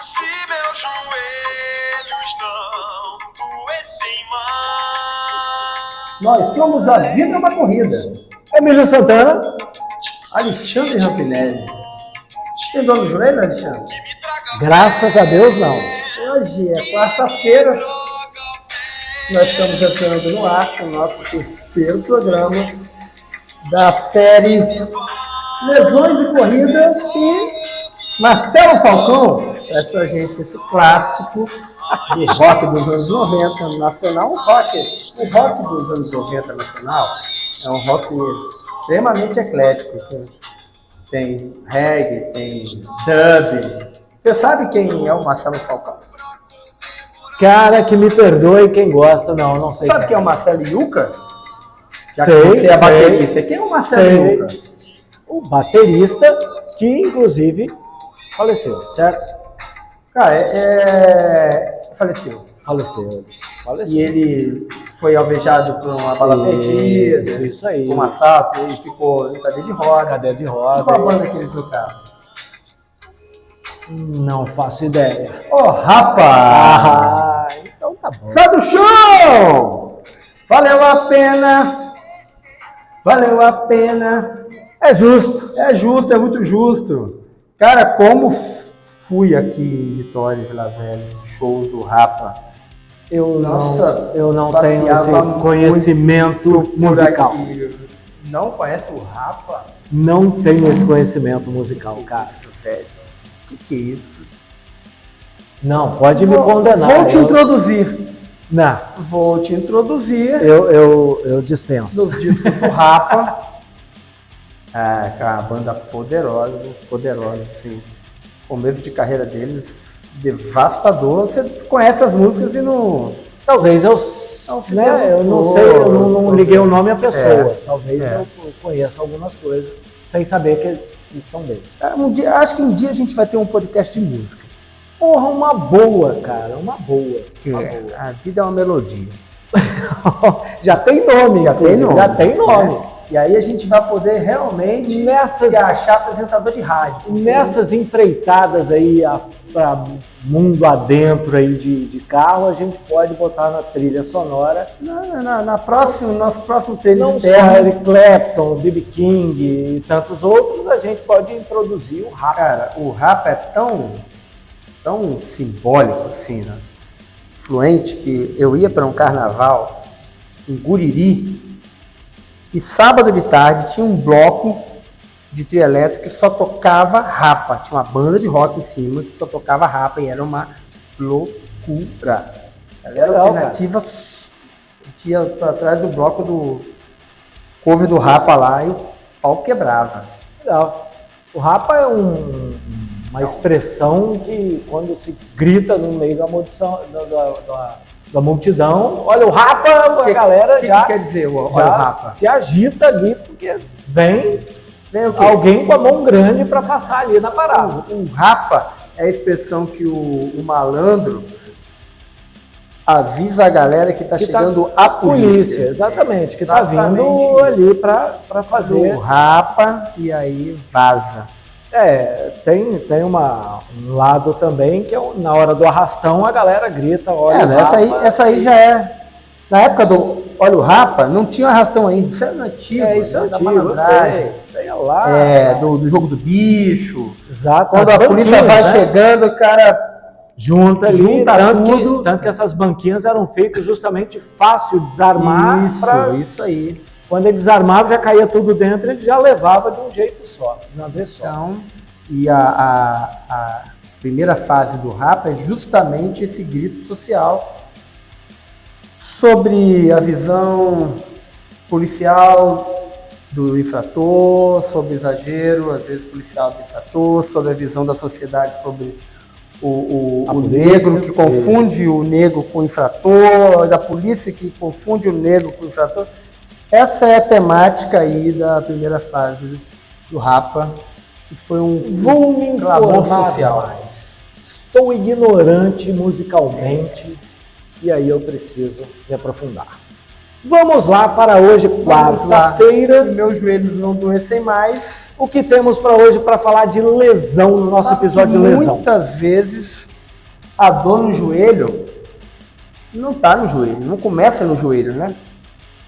Se meus joelhos não doessem mais. Nós somos A Vida é uma Corrida. Emílio Santana. Alexandre Rampinelli. Tem dor no joelho, Alexandre? Graças a Deus, não. Hoje é quarta-feira. Nós estamos entrando no ar com o nosso terceiro programa da série Lesões e Corridas, e Marcelo Falcão traz pra gente esse clássico do rock dos anos 90 nacional. O rock dos anos 90 nacional é um rock extremamente eclético. Tem reggae, tem dub. Você sabe quem é o Marcelo Falcão? Cara, que me perdoe quem gosta, não sei. Sabe quem é o Marcelo Yuca? Já sei, que você é sei, baterista. Quem é o Marcelo Yuca? O baterista que, inclusive, faleceu, certo? Cara, faleceu. Faleceu. E ele foi alvejado por uma bala perdida, isso aí. com um assalto, e ficou em cadeia de roda. Cadeia de E roda. qual a banda que ele tocava? Não faço ideia. Ô, rapaz! Então tá bom. Sai do chão! Valeu a pena! Valeu a pena! É justo. É justo, é muito justo. Cara, como fui aqui em Vitória, Vila Velha, shows do Rapa. Eu Nossa, não tenho passeava esse conhecimento muito musical. Não conhece o Rapa? Não tenho esse conhecimento musical, cara. Isso, velho. Que é isso? Não, pode me condenar. Vou te introduzir. Não. Vou te introduzir. Eu dispenso. Nos discos do Rapa. É uma banda poderosa, sim. Começo de carreira deles, devastador. Você conhece as músicas e não... Talvez eu não sei, eu não liguei o nome à pessoa. Talvez eu conheça algumas coisas, sem saber que eles são deles. Acho que um dia a gente vai ter um podcast de música. Porra, uma boa, cara, uma boa. A vida é uma melodia. Já tem nome, já tem nome. Né? E aí a gente vai poder realmente se achar apresentador de rádio. Nessas empreitadas aí para mundo adentro aí de carro, a gente pode botar na trilha sonora. Nosso próximo trilha não externo. Só Eric Clapton, B.B. King e tantos outros, a gente pode introduzir o rap. Cara, o rap é tão simbólico assim, né? Fluente, que eu ia para um carnaval em Guriri e sábado de tarde tinha um bloco de trio elétrico que só tocava Rapa. Tinha uma banda de rock em cima que só tocava Rapa e era uma loucura. Ela era alternativa, tinha para trás do bloco do cover do Rapa lá e o pau quebrava. Legal. O Rapa é uma expressão que, quando se grita no meio da multidão, olha o Rapa, a galera já... que quer dizer o Rapa? Se agita ali, porque vem alguém com a mão grande para passar ali na parada. O Rapa é a expressão que o malandro avisa a galera que está chegando a polícia. Exatamente, que está vindo ali para fazer o Rapa e aí vaza. Tem um lado também que é na hora do arrastão a galera grita, olha o Rapa. Essa aí já é. Na época do Olha o Rapa, não tinha arrastão ainda. Isso é antigo. Isso é antigo, isso aí é lá. Do jogo do bicho. Exato. Quando a polícia vai chegando, o cara junta tudo. Tanto que essas banquinhas eram feitas justamente fácil desarmar. Isso aí. Quando ele desarmava, já caía tudo dentro, ele já levava de um jeito só, de uma vez só. Então, e a primeira fase do Rapa é justamente esse grito social sobre a visão policial do infrator, sobre o exagero, às vezes policial do infrator, sobre a visão da sociedade sobre o negro que confunde o negro com o infrator, da polícia que confunde o negro com o infrator. Essa é a temática aí da primeira fase do Rapa, que foi um clamor social. Estou ignorante musicalmente e aí eu preciso me aprofundar. Vamos lá para hoje, quarta-feira. Meus joelhos não doessem mais. O que temos para hoje para falar de lesão no nosso episódio de lesão? Muitas vezes A dor no joelho não está no joelho, não começa no joelho, né?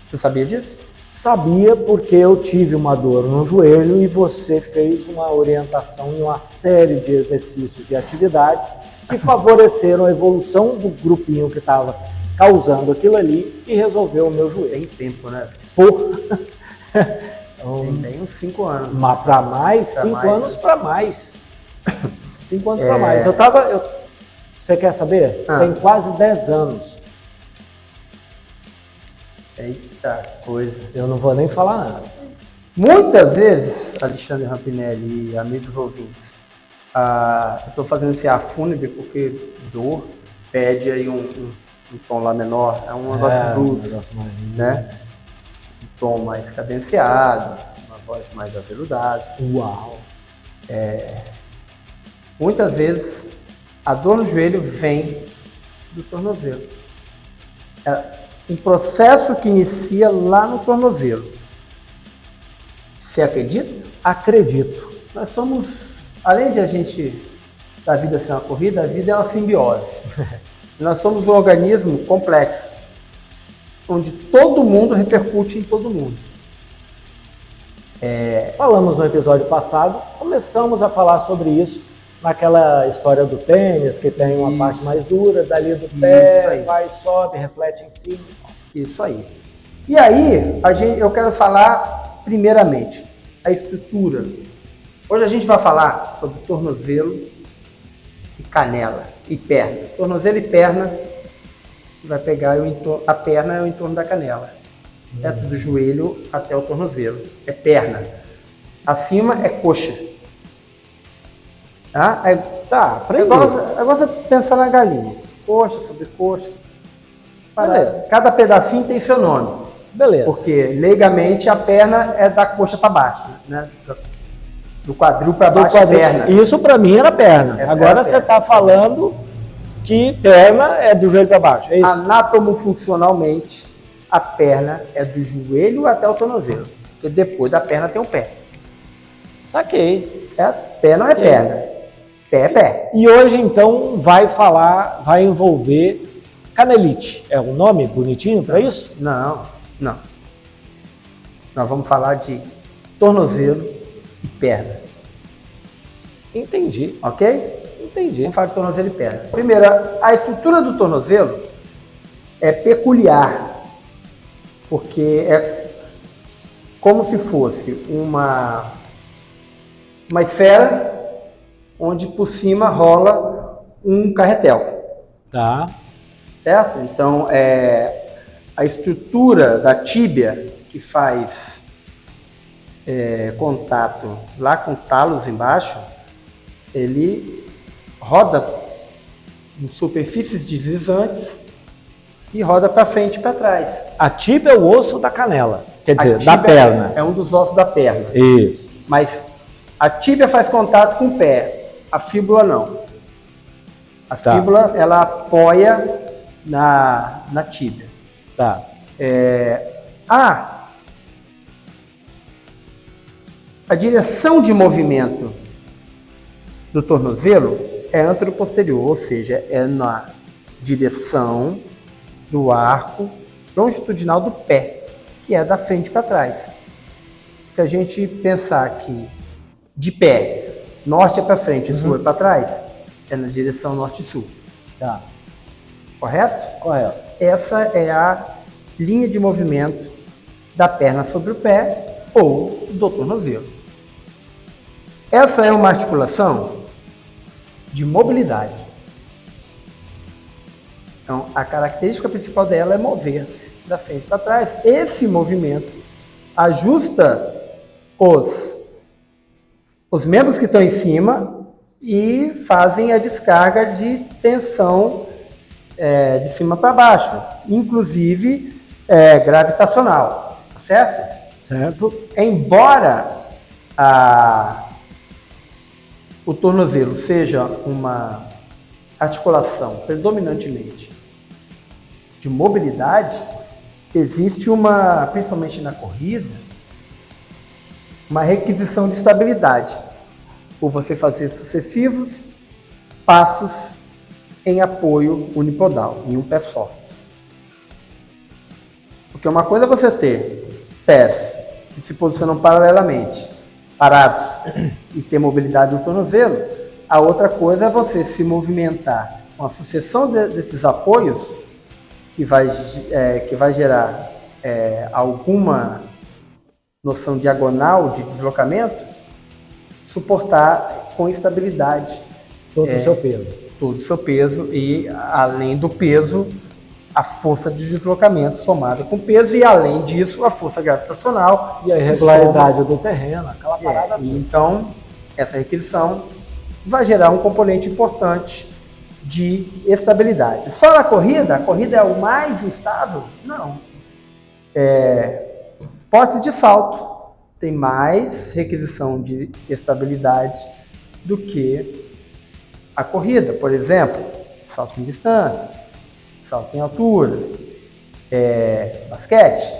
Você sabia disso? Sabia, porque eu tive uma dor no joelho e você fez uma orientação em uma série de exercícios e atividades que favoreceram a evolução do grupinho que estava causando aquilo ali e resolveu o meu joelho. Tem tempo, né? Porra. Tem bem uns 5 anos. Mas para mais, 5 anos para mais. 5 anos para mais. Você quer saber? Tem quase 10 anos. Eita coisa. Eu não vou nem falar nada. Muitas vezes, Alexandre Rampinelli e amigos ouvintes, eu estou fazendo esse ar fúnebre porque dor pede aí um tom lá menor, é um negócio blues, né? Um tom mais cadenciado, uma voz mais aveludada. Uau! Muitas vezes a dor no joelho vem do tornozelo. É um processo que inicia lá no tornozelo. Você acredita? Acredito. Nós somos, além de da vida ser uma corrida, a vida é uma simbiose. Nós somos um organismo complexo, onde todo mundo repercute em todo mundo. Falamos no episódio passado, começamos a falar sobre isso, naquela história do tênis, que tem uma parte mais dura, dali do pé, vai, sobe, reflete em cima. Isso aí. E aí, eu quero falar, primeiramente, a estrutura. Hoje a gente vai falar sobre tornozelo e canela e perna. Tornozelo e perna, vai pegar a perna é o entorno da canela. Do joelho até o tornozelo. É perna. Acima é coxa. Agora você pensa na galinha. Coxa, sobrecoxa. Cada pedacinho tem seu nome. Beleza. Porque, leigamente, a perna é da coxa para baixo, né? Do quadril para baixo é perna. Isso para mim era perna. Agora você está falando que perna é do joelho para baixo, é isso? Anatomofuncionalmente, a perna é do joelho até o tornozelo. Porque depois da perna tem o pé. Saquei. Certo? Pé não é perna. Pé é pé. E hoje, então, vai envolver canelite. É um nome bonitinho para isso? Não. Nós vamos falar de tornozelo e perna. Entendi. Ok? Entendi. Vamos falar de tornozelo e perna. Primeiro, a estrutura do tornozelo é peculiar, porque é como se fosse uma esfera onde por cima rola um carretel. Tá. Certo? Então, a estrutura da tíbia, que faz contato lá com o talos embaixo, ele roda em superfícies deslizantes e roda para frente e para trás. A tíbia é o osso da canela, quer dizer, tíbia da perna. É um dos ossos da perna. Isso. Mas a tíbia faz contato com o pé, a fíbula não. A fíbula, ela apoia na tíbia. Tá. A direção de movimento do tornozelo é anteroposterior, ou seja, é na direção do arco longitudinal do pé, que é da frente para trás. Se a gente pensar que de pé, norte é para frente e sul é para trás, é na direção norte-sul. Tá. Correto? Correto. Essa é a linha de movimento da perna sobre o pé ou do tornozelo. Essa é uma articulação de mobilidade. Então, a característica principal dela é mover-se da frente para trás. Esse movimento ajusta os membros que estão em cima e fazem a descarga de tensão de cima para baixo, inclusive gravitacional, certo? Certo. Embora o tornozelo seja uma articulação predominantemente de mobilidade, existe principalmente na corrida, uma requisição de estabilidade, por você fazer sucessivos passos em apoio unipodal, em um pé só. Porque uma coisa é você ter pés que se posicionam paralelamente, parados, e ter mobilidade no tornozelo. A outra coisa é você se movimentar com a sucessão desses apoios, que vai gerar alguma noção diagonal de deslocamento, suportar com estabilidade Todo o seu peso. todo o seu peso e, além do peso, a força de deslocamento somada com peso e, além disso, a força gravitacional. E a irregularidade do terreno, aquela parada. Então, essa requisição vai gerar um componente importante de estabilidade. Só na corrida? A corrida é o mais instável? Não. Esportes de salto tem mais requisição de estabilidade do que a corrida. Por exemplo, salto em distância, salto em altura, basquete,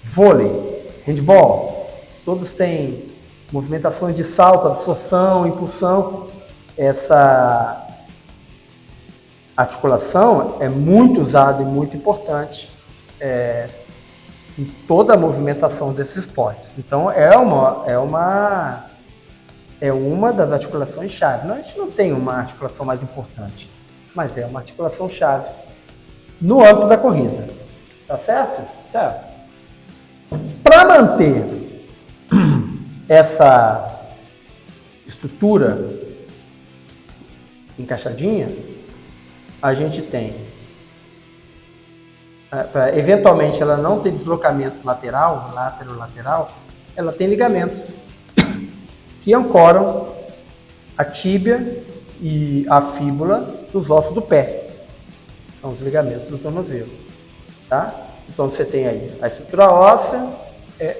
vôlei, handball, todos têm movimentações de salto, absorção, impulsão. Essa articulação é muito usada e muito importante em toda a movimentação desses esportes. Então é uma das articulações chave. A gente não tem uma articulação mais importante, mas é uma articulação chave no âmbito da corrida. Tá certo? Certo. Para manter essa estrutura encaixadinha, a gente tem, para eventualmente ela não ter deslocamento lateral, lateral, ela tem ligamentos que ancoram a tíbia e a fíbula dos ossos do pé. São os ligamentos do tornozelo. Tá? Então você tem aí a estrutura óssea.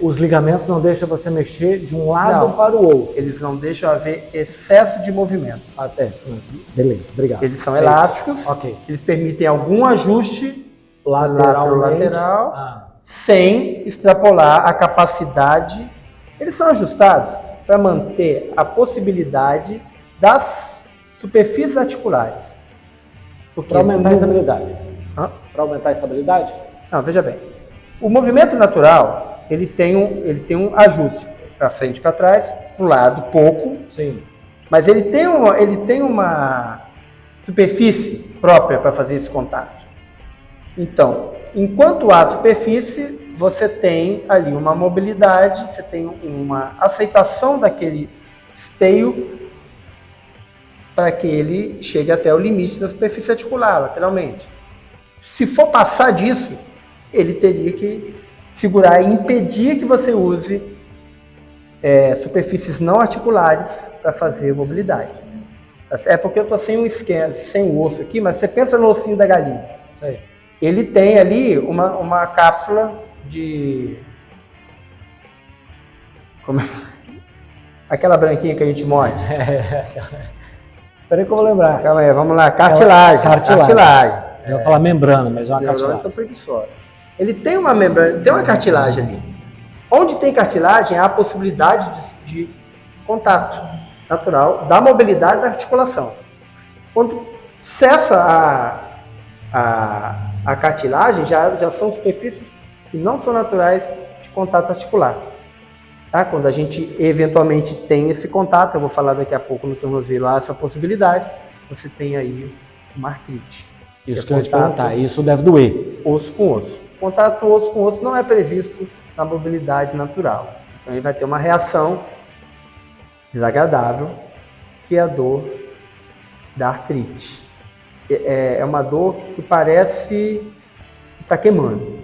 Os ligamentos não deixam você mexer de um lado para o outro. Eles não deixam haver excesso de movimento. Até. Beleza, obrigado. Eles são elásticos. Ok. Eles permitem algum ajuste lateral, sem extrapolar a capacidade. Eles são ajustados para manter a possibilidade das superfícies articulares. Para aumentar a estabilidade. Para aumentar a estabilidade? Não, veja bem. O movimento natural, ele tem um ajuste para frente e para trás, para o lado pouco. Sim. Mas ele tem uma superfície própria para fazer esse contato. Então, enquanto há superfície, você tem ali uma mobilidade, você tem uma aceitação daquele esteio para que ele chegue até o limite da superfície articular, lateralmente. Se for passar disso, ele teria que segurar e impedir que você use superfícies não articulares para fazer mobilidade. É porque eu estou sem o osso aqui, mas você pensa no ossinho da galinha. Isso aí. Ele tem ali uma cápsula de... Aquela branquinha que a gente morde. Espera aí que eu vou lembrar. Calma aí, vamos lá. Cartilagem. Eu ia falar membrana, mas é uma cartilagem. Então, preguiçosa. Ele tem uma membrana, tem uma cartilagem ali. Onde tem cartilagem, há a possibilidade de contato natural da mobilidade da articulação. Quando cessa a cartilagem, já são superfícies que não são naturais de contato articular. Tá? Quando a gente eventualmente tem esse contato, eu vou falar daqui a pouco no tornozelo, há essa possibilidade, você tem aí uma artrite. Isso que eu ia te perguntar, isso deve doer. Osso com osso. Contato osso com osso não é previsto na mobilidade natural. Então ele vai ter uma reação desagradável, que é a dor da artrite. É uma dor que parece que está queimando.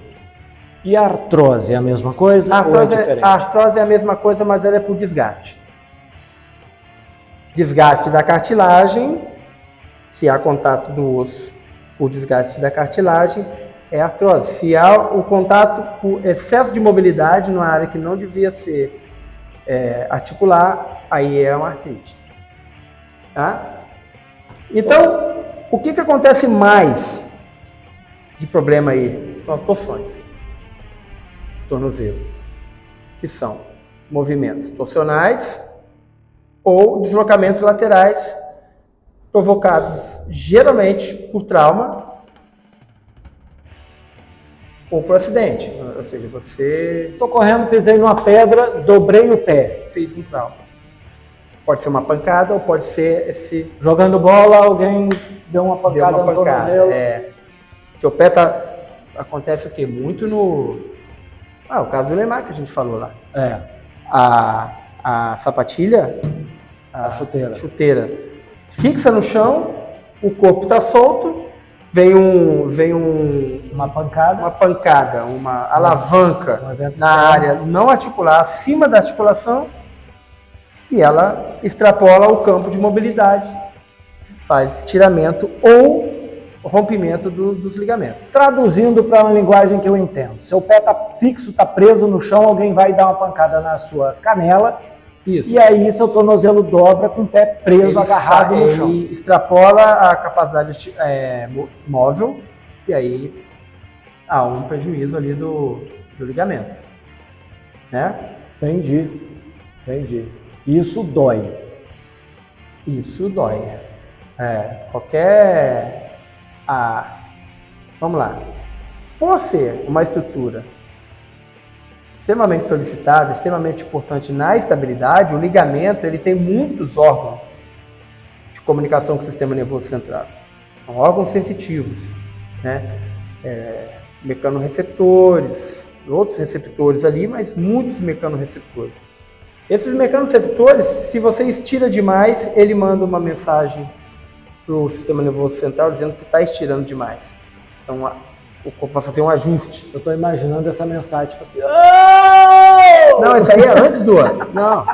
E a artrose é a mesma coisa? A A artrose é a mesma coisa, mas ela é por desgaste. Desgaste da cartilagem, se há contato do osso por desgaste da cartilagem, é artrose. Se há o contato por excesso de mobilidade numa área que não devia ser articular, aí é uma artrite. Tá? Então, o que acontece mais de problema aí? São as torções. Tornozelo, que são movimentos torcionais ou deslocamentos laterais provocados geralmente por trauma ou por acidente. Ou seja, você Estou correndo, pisei numa pedra, dobrei o pé. fez um trauma. Pode ser uma pancada ou pode ser esse... Jogando bola, alguém deu uma pancada no tornozelo. Seu pé tá... Acontece o quê? Muito no... o caso do Lemar que a gente falou lá. A sapatilha, A chuteira fixa no chão, o corpo está solto, vem uma pancada, uma alavanca evento na área não articular, acima da articulação, e ela extrapola o campo de mobilidade, faz estiramento ou rompimento dos ligamentos. Traduzindo para uma linguagem que eu entendo, seu pé está fixo, está preso no chão, alguém vai dar uma pancada na sua canela. Isso. E aí seu tornozelo dobra com o pé preso, agarrado no chão. Ele extrapola a capacidade móvel e aí há um prejuízo ali do ligamento. Né? Entendi. Isso dói. Vamos lá. Por ser uma estrutura extremamente solicitada, extremamente importante na estabilidade, o ligamento ele tem muitos órgãos de comunicação com o sistema nervoso central. São órgãos sensitivos, né? Mecanorreceptores, outros receptores ali, mas muitos mecanorreceptores. Esses mecanorreceptores, se você estira demais, ele manda uma mensagem para o sistema nervoso central dizendo que está estirando demais. Então, o corpo vai fazer um ajuste. Eu estou imaginando essa mensagem, tipo assim... Oh! Não, isso aí é antes do A. Não.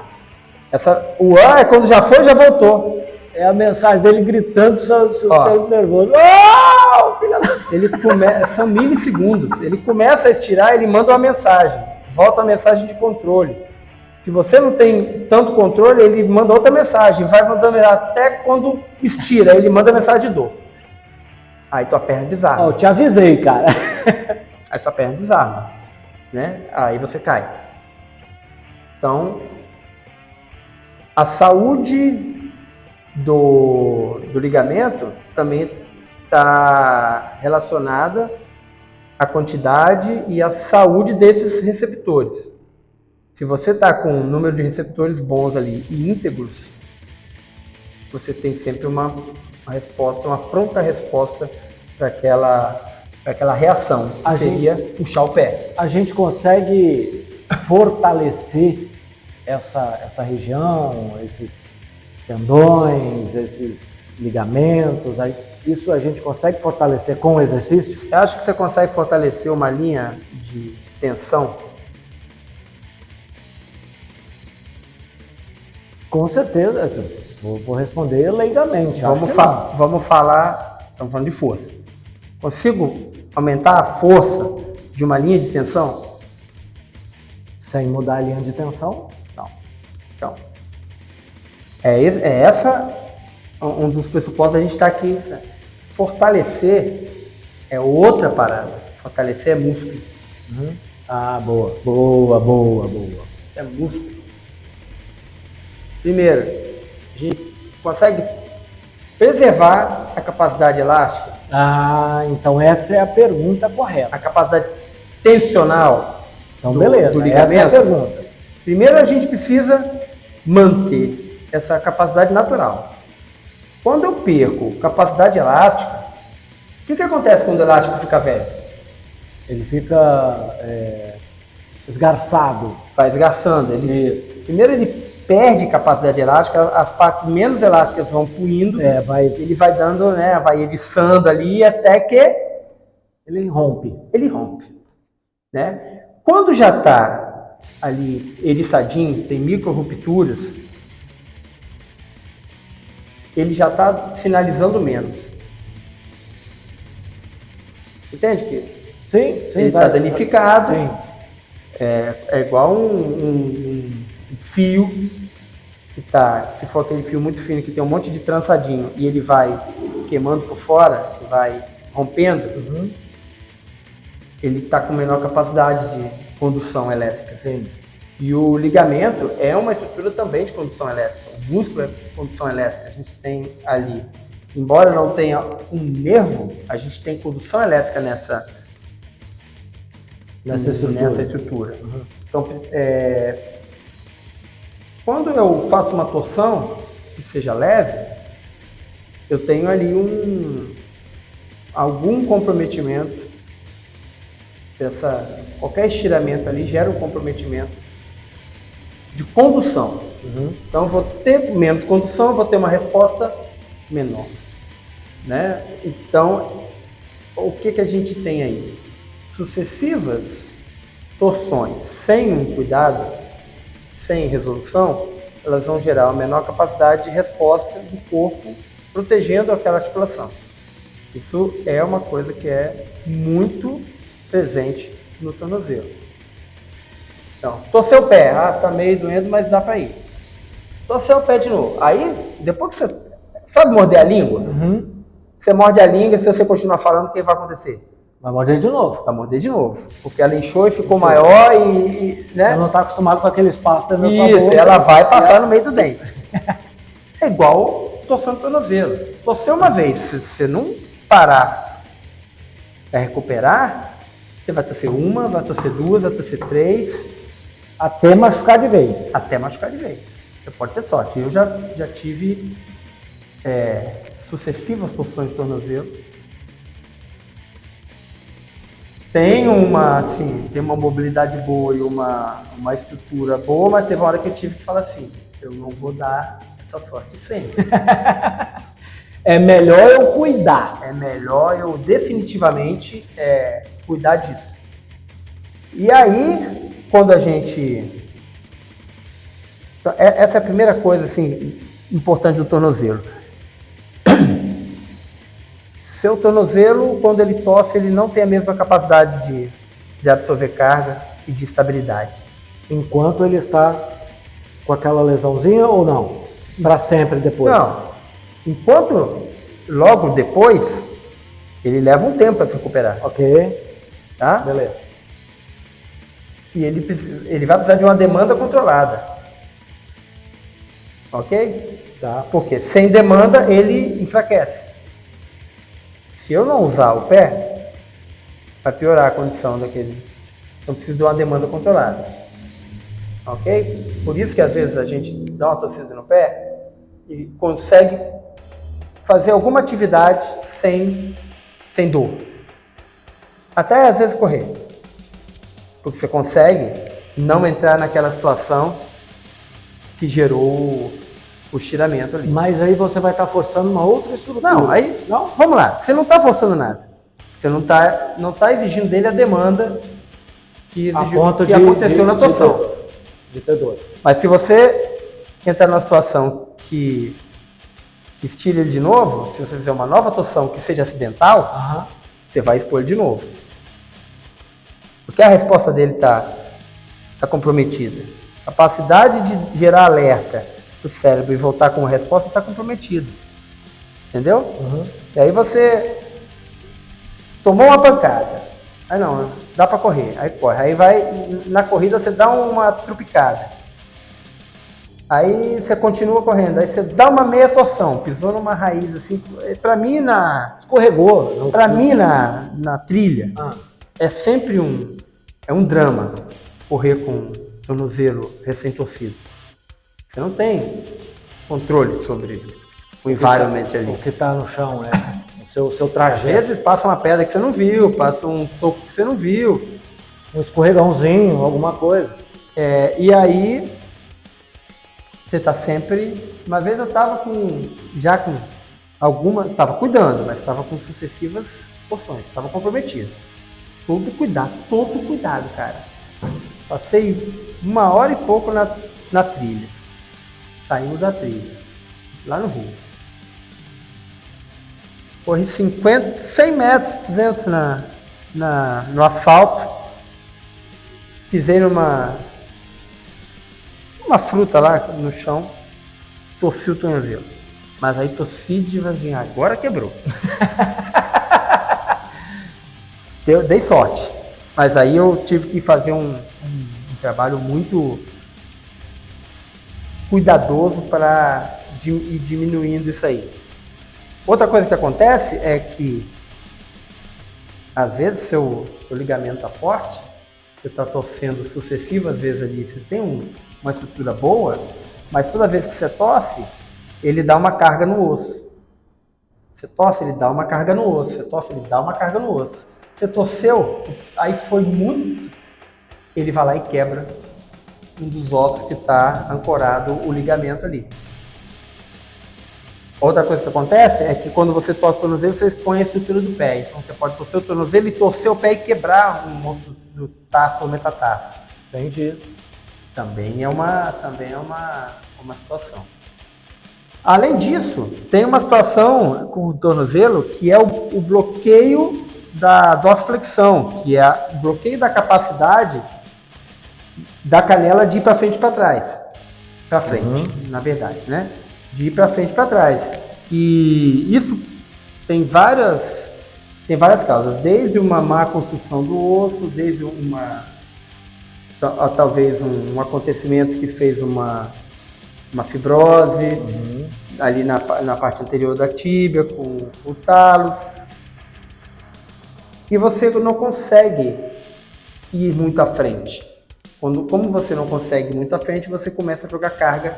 O A é quando já foi, já voltou. É a mensagem dele gritando seus sistemas nervosos. Oh! São milissegundos. Ele começa a estirar, ele manda uma mensagem. Volta a mensagem de controle. Se você não tem tanto controle, ele manda outra mensagem. Vai mandando até quando estira, ele manda mensagem de dor. Aí tua perna desarma. Eu te avisei, cara. Aí sua perna desarma, né? Aí você cai. Então, a saúde do ligamento também está relacionada à quantidade e à saúde desses receptores. Se você está com um número de receptores bons ali e íntegros, você tem sempre uma resposta, uma pronta resposta para aquela reação, que seria puxar o pé. A gente consegue fortalecer essa região, esses tendões, esses ligamentos, isso a gente consegue fortalecer com o exercício? Eu acho que você consegue fortalecer uma linha de tensão. Com certeza, vou responder leigamente. Vamos falar, estamos falando de força. Consigo aumentar a força de uma linha de tensão? Sem mudar a linha de tensão? Não. Então, essa um dos pressupostos a gente está aqui. Fortalecer é outra parada. Fortalecer é músculo. Uhum. Boa. É músculo. Primeiro, a gente consegue preservar a capacidade elástica. Então essa é a pergunta correta. A capacidade tensional do ligamento. Essa é a pergunta. Primeiro a gente precisa manter essa capacidade natural. Quando eu perco capacidade elástica, o que acontece quando o elástico fica velho? Ele fica esgarçado. Vai esgarçando. Primeiro ele perde capacidade elástica, as partes menos elásticas vão puindo, ele vai dando, vai eriçando ali até que ele rompe. Né? Quando já está ali eriçadinho, tem micro rupturas, ele já está sinalizando menos. Entende que? Sim. Ele está danificado. Sim. É igual um fio que tá, se for aquele fio muito fino que tem um monte de trançadinho e ele vai queimando por fora, vai rompendo, ele está com menor capacidade de condução elétrica. Sim. E o ligamento é uma estrutura também de condução elétrica. O músculo é condução elétrica. A gente tem ali embora não tenha um nervo, a gente tem condução elétrica nessa estrutura. Uhum. Então, quando eu faço uma torção que seja leve, eu tenho ali algum comprometimento. Qualquer estiramento ali gera um comprometimento de condução. Uhum. Então, eu vou ter menos condução, eu vou ter uma resposta menor. Né? Então, o que a gente tem aí? Sucessivas torções sem um cuidado, sem resolução, elas vão gerar uma menor capacidade de resposta do corpo, protegendo aquela articulação. Isso é uma coisa que é muito presente no tornozelo. Então, torceu o pé, tá meio doendo, mas dá para ir. Torceu o pé de novo. Aí, depois que você sabe morder a língua, Uhum. você morde a língua, se você continuar falando, o que vai acontecer? Vai morder de novo. Vai morder de novo, porque ela inchou e ficou maior né? Você não está acostumado com aquele espaço dentro da sua Isso, boca. ela vai passar no meio do dente. É igual torção do tornozelo. Torceu uma vez, se você não parar para recuperar, você vai torcer uma, vai torcer duas, vai torcer três. Até machucar de vez. Até machucar de vez. Você pode ter sorte. Eu já tive sucessivas torções de tornozelo. Tem uma mobilidade boa e uma estrutura boa, mas teve uma hora que eu tive que falar assim, eu não vou dar essa sorte sempre. É melhor eu cuidar. É melhor eu definitivamente cuidar disso. E aí, quando a gente... Essa é a primeira coisa assim, importante do tornozelo. Seu tornozelo, quando ele torce, ele não tem a mesma capacidade de absorver carga e de estabilidade. Enquanto ele está com aquela lesãozinha ou não? Para sempre depois? Não. Enquanto, logo depois, ele leva um tempo para se recuperar. Ok. Tá? Beleza. E ele vai precisar de uma demanda controlada. Ok? Tá. Porque sem demanda, ele enfraquece. Se eu não usar o pé, vai piorar a condição daquele. Então preciso de uma demanda controlada. Ok? Por isso que às vezes a gente dá uma torcida no pé e consegue fazer alguma atividade sem dor. Até às vezes correr. Porque você consegue não entrar naquela situação que gerou o estiramento ali. Mas aí você vai estar forçando uma outra estrutura. Não, vamos lá. Você não está forçando nada. Você não tá exigindo dele a demanda que aconteceu na torção. De ter dor. Mas se você entrar numa situação que estire ele de novo, se você fizer uma nova torção que seja acidental, você vai expor ele de novo. Porque a resposta dele está comprometida. A capacidade de gerar alerta para o cérebro e voltar com uma resposta está comprometida. Entendeu? Uhum. E aí você tomou uma pancada. Aí não, dá para correr. Aí corre. Aí na corrida você dá uma trupicada. Aí você continua correndo. Aí você dá uma meia torção. Pisou numa raiz assim. Para mim, escorregou. Para mim, na trilha, é sempre um drama correr com tornozelo recém-torcido. Você não tem controle sobre o environment ali. O que está no chão, né? O seu trajeto. Às vezes passa uma pedra que você não viu, passa um toco que você não viu. Um escorregãozinho, alguma coisa. E aí, você está sempre... Uma vez eu estava estava cuidando, mas estava com sucessivas porções, estava comprometido. Todo cuidado, cara. Passei 1h e pouco na trilha. Saímos da trilha, lá no Rio. Corri 100 metros, 200 no asfalto. Pisei numa fruta lá no chão. Torci o tornozelo. Mas aí torci devagarzinho. Agora quebrou. Dei sorte. Mas aí eu tive que fazer um trabalho muito cuidadoso para ir diminuindo isso aí. Outra coisa que acontece é que, às vezes, seu ligamento está forte, você está torcendo sucessivas vezes ali, você tem uma estrutura boa, mas toda vez que você torce, ele dá uma carga no osso. Você torce, ele dá uma carga no osso. Você torce, ele dá uma carga no osso. Você torceu, aí foi muito, ele vai lá e quebra um dos ossos que está ancorado o ligamento ali. Outra coisa que acontece é que quando você torce o tornozelo, você expõe a estrutura do pé. Então você pode torcer o tornozelo e torcer o pé e quebrar um osso do tarso ou metatarso. Entendi. Também é uma situação. Além disso, tem uma situação com o tornozelo que é o bloqueio da dorsiflexão, que é o bloqueio da capacidade da canela de ir para frente e para trás. Para frente, na verdade, né? De ir para frente e para trás. E isso tem várias causas, desde uma má construção do osso, desde talvez um acontecimento que fez uma fibrose ali na parte anterior da tíbia, com o talos. E você não consegue ir muito à frente. Como você não consegue ir muito à frente, você começa a jogar carga.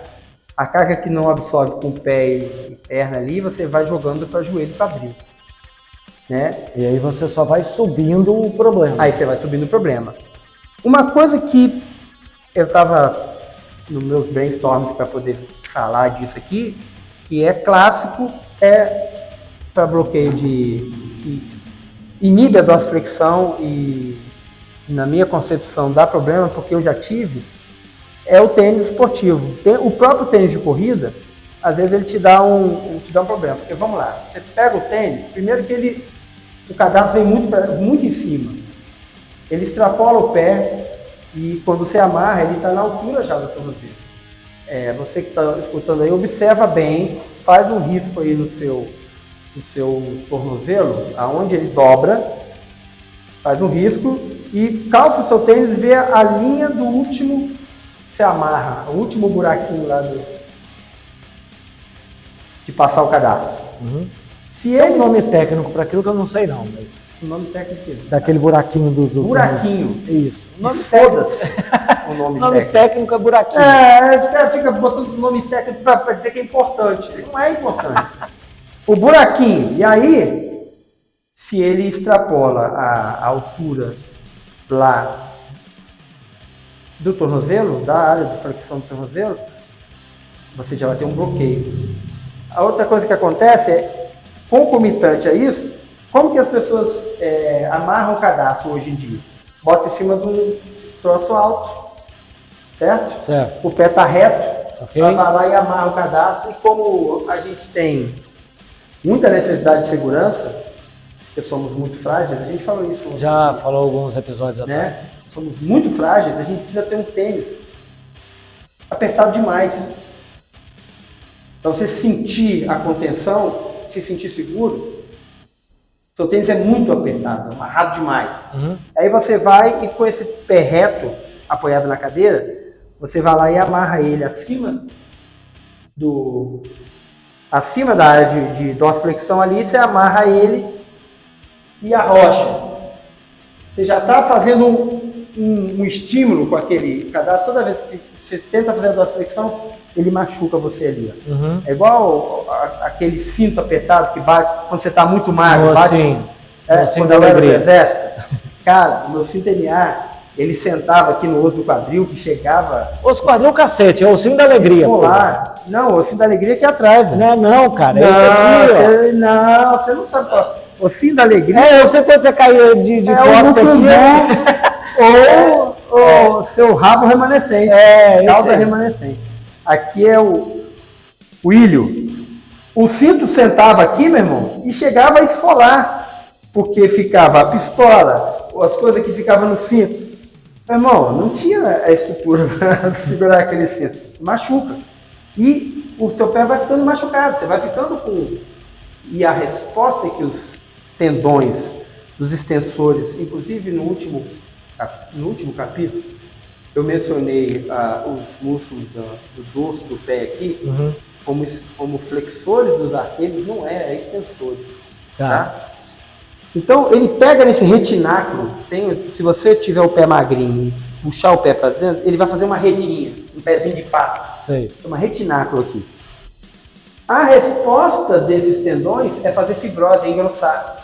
A carga que não absorve com o pé e perna ali, você vai jogando para joelho e quadril. Né? E aí você só vai subindo o problema. Aí você vai subindo o problema. Uma coisa que eu estava nos meus brainstorms para poder falar disso aqui, que é clássico, é para bloqueio que inibe a dorsiflexão e, na minha concepção, dá problema, porque eu já tive, é o tênis esportivo. O próprio tênis de corrida, às vezes ele te dá um problema. Porque vamos lá, você pega o tênis, primeiro que o cadastro vem muito em cima. Ele extrapola o pé e quando você amarra, ele está na altura já do tornozelo. Você que está escutando aí, observa bem, faz um risco aí no seu tornozelo, aonde ele dobra, faz um risco e calça o seu tênis e vê a linha do último, você amarra, o último buraquinho lá de passar o cadastro. Se Tem um nome técnico para aquilo que eu não sei não, mas... O nome técnico é daquele buraquinho do... Buraquinho. Isso. O nome foda-se. O nome técnico é buraquinho. Esse cara fica botando nome técnico para dizer que é importante. Não é importante. O buraquinho. E aí, se ele extrapola a altura lá do tornozelo, da área de flexão do tornozelo, você já vai ter um bloqueio. A outra coisa que acontece é, concomitante a isso, como que as pessoas amarram o cadastro hoje em dia? Bota em cima de um troço alto, certo? Certo. O pé está reto, Ok. vai lá e amarra o cadastro, e como a gente tem muita necessidade de segurança, porque somos muito frágeis, a gente falou isso. Já falou alguns episódios atrás. Né? Somos muito frágeis, a gente precisa ter um tênis apertado demais. Para você sentir a contenção, se sentir seguro, seu tênis é muito apertado, amarrado demais. Aí você vai e com esse pé reto, apoiado na cadeira, você vai lá e amarra ele acima da área de dorsiflexão ali, você amarra ele e arrocha. Você já está fazendo um estímulo com aquele cadastro. Toda vez que você tenta fazer a dorsiflexão, ele machuca você ali. Ó. É igual aquele cinto apertado que bate quando você está muito magro. Bate, quando eu era do exército. Cara, o meu cinto NA, ele sentava aqui no osso do quadril, que chegava... Osso quadril é o cacete, é o cinto da alegria. Não, o cinto da alegria é aqui atrás. Não, cara. Você não sabe qual. O cinto da alegria... eu sei quando você caiu de costas aqui. Ou seu rabo remanescente. Cauda remanescente. Aqui é o ilho. O cinto sentava aqui, meu irmão, e chegava a esfolar, porque ficava a pistola, as coisas que ficavam no cinto. Meu irmão, não tinha a estrutura para segurar aquele cinto. Machuca. E o seu pé vai ficando machucado, você vai ficando com... E a resposta é que os tendões dos extensores, inclusive no último capítulo, eu mencionei os músculos do dorso do pé aqui, como flexores dos arqueiros, não é extensores. Tá? Então, ele pega nesse retináculo, se você tiver o pé magrinho e puxar o pé para dentro, ele vai fazer uma redinha, um pezinho de pato. Sei. Uma retináculo aqui. A resposta desses tendões é fazer fibrose, é engrossar.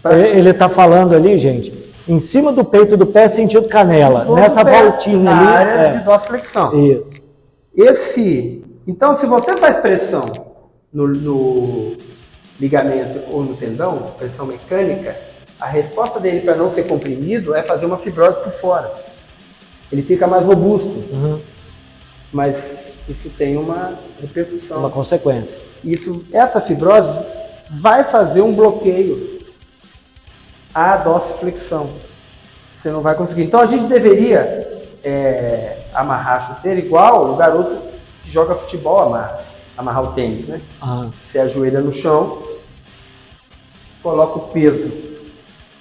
Ele está falando ali, gente, em cima do peito do pé, sentido canela, nessa voltinha ali. Na área de dorsiflexão. Isso. Então, se você faz pressão no ligamento ou no tendão, pressão mecânica, a resposta dele para não ser comprimido é fazer uma fibrose por fora. Ele fica mais robusto. Mas isso tem uma repercussão. Uma consequência. Essa fibrose vai fazer um bloqueio à dorsiflexão. Você não vai conseguir. Então a gente deveria amarrar a chuteira igual o garoto que joga futebol amarrar o tênis, né? Você ajoelha no chão, coloca o peso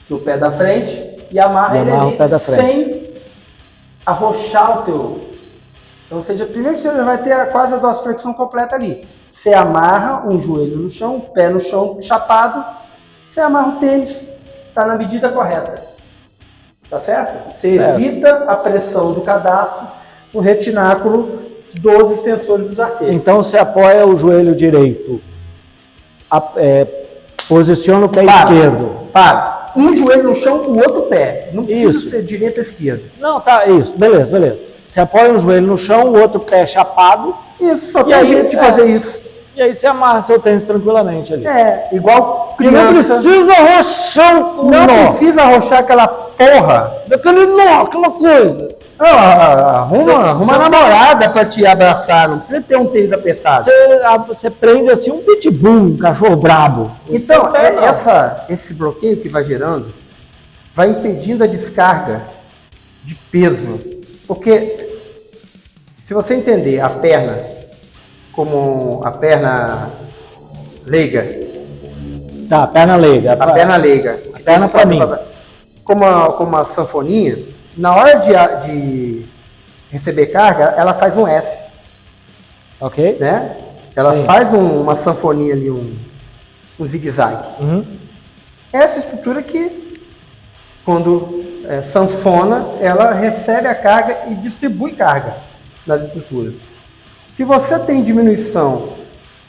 no pé da frente e amarra ele ali sem arrochar o teu. Então, ou seja, primeiro que você vai ter quase a dorsiflexão completa ali. Você amarra um joelho no chão, um pé no chão chapado, você amarra o tênis, está na medida correta. Tá certo? Você evita a pressão do cadastro no retináculo dos extensores dos arqueiros. Então você apoia o joelho direito, posiciona o pé esquerdo. Um joelho no chão, o outro pé. Não precisa ser direita ou esquerda. Não, tá, isso. Beleza. Você apoia um joelho no chão, o outro pé chapado. Isso, só tem jeito de fazer isso. E aí você amarra seu tênis tranquilamente ali. Igual criança. Não precisa arrochar Não precisa arrochar aquela porra. Daquele nó, aquela coisa. Arruma uma namorada pra te abraçar, não precisa ter um tênis apertado. Você prende assim um pitbull, um cachorro brabo. Então, esse bloqueio que vai gerando, vai impedindo a descarga de peso. Porque, se você entender a perna como a perna leiga. Tá, perna leiga. A perna leiga. A perna pra mim. Como uma sanfoninha, na hora de receber carga, ela faz um S. Ok. Né? Ela faz uma sanfoninha ali, um zigue-zague. Essa estrutura que, quando sanfona, ela recebe a carga e distribui carga nas estruturas. Se você tem diminuição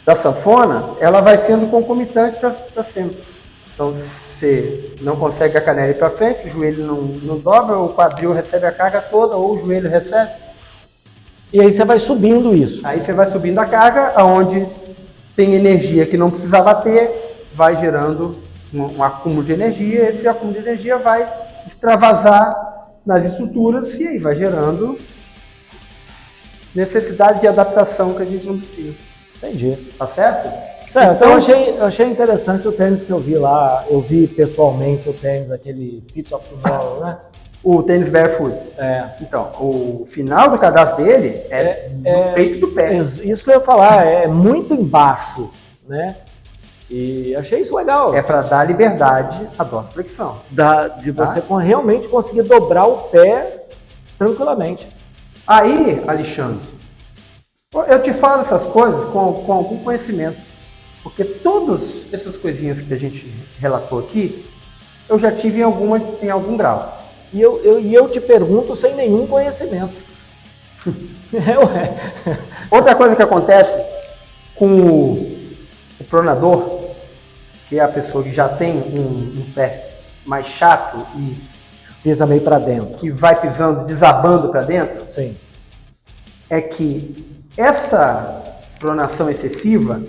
da sanfona, ela vai sendo concomitante para sempre. Então, você não consegue a canela ir para frente, o joelho não dobra, o quadril recebe a carga toda, ou o joelho recebe. E aí você vai subindo isso. Aí você vai subindo a carga, aonde tem energia que não precisava ter, vai gerando um acúmulo de energia, esse acúmulo de energia vai extravasar nas estruturas e aí vai gerando necessidade de adaptação que a gente não precisa. Entendi. Tá certo? Certo, então eu achei interessante o tênis que eu vi lá. Eu vi pessoalmente o tênis, aquele Fit of Tomorrow, né? O tênis barefoot. Então, o final do cadastro dele no peito do pé. Isso que eu ia falar, é muito embaixo, né? E achei isso legal. É para dar liberdade à dorsiflexão. De você realmente conseguir dobrar o pé tranquilamente. Aí, Alexandre, eu te falo essas coisas com algum conhecimento, porque todas essas coisinhas que a gente relatou aqui, eu já tive em algum grau. E eu te pergunto sem nenhum conhecimento. Outra coisa que acontece com o pronador, que é a pessoa que já tem um pé mais chato e pisa meio para dentro, que vai pisando, desabando para dentro, sim, é que essa pronação excessiva,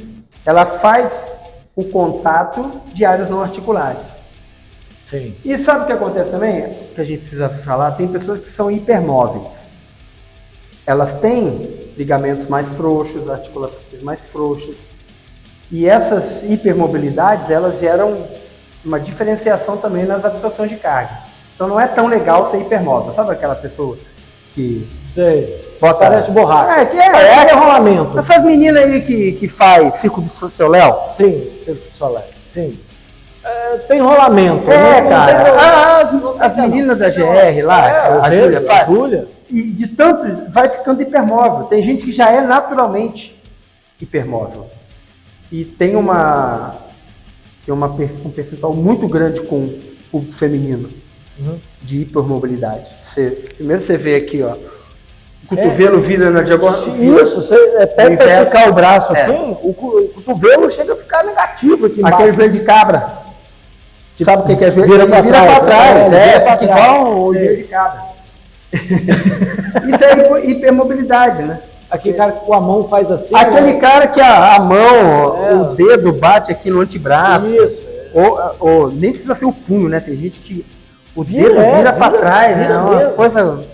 ela faz o contato de áreas não articulares. Sim. E sabe o que acontece também? Que a gente precisa falar, tem pessoas que são hipermóveis. Elas têm ligamentos mais frouxos, articulações mais frouxas. E essas hipermobilidades, elas geram uma diferenciação também nas absorções de carga. Então não é tão legal ser hipermóvel. Sabe aquela pessoa que bota parece borracha? É rolamento. Essas meninas aí que faz Circo do Soleil? Sim, Circo do Soleil. Sim. Tem rolamento. Cara. As meninas da GR lá, a Júlia, Júlia. E de tanto vai ficando hipermóvel. Tem gente que já é naturalmente hipermóvel. E tem um percentual muito grande com o público feminino de hipermobilidade. Primeiro você vê aqui, ó, o cotovelo vira na diagonal. Isso, você pega para esticar o braço assim, o cotovelo chega a ficar negativo aqui embaixo. Aquele joelho de cabra. Sabe o que é joelho? Vira para trás. Fica igual o joelho de cabra. Isso é hipermobilidade, né? Aquele cara que com a mão faz assim. Aquele cara que a mão, o dedo bate aqui no antebraço. Isso. Ou nem precisa ser o punho, né? Tem gente que o dedo vira para trás, né? É uma coisa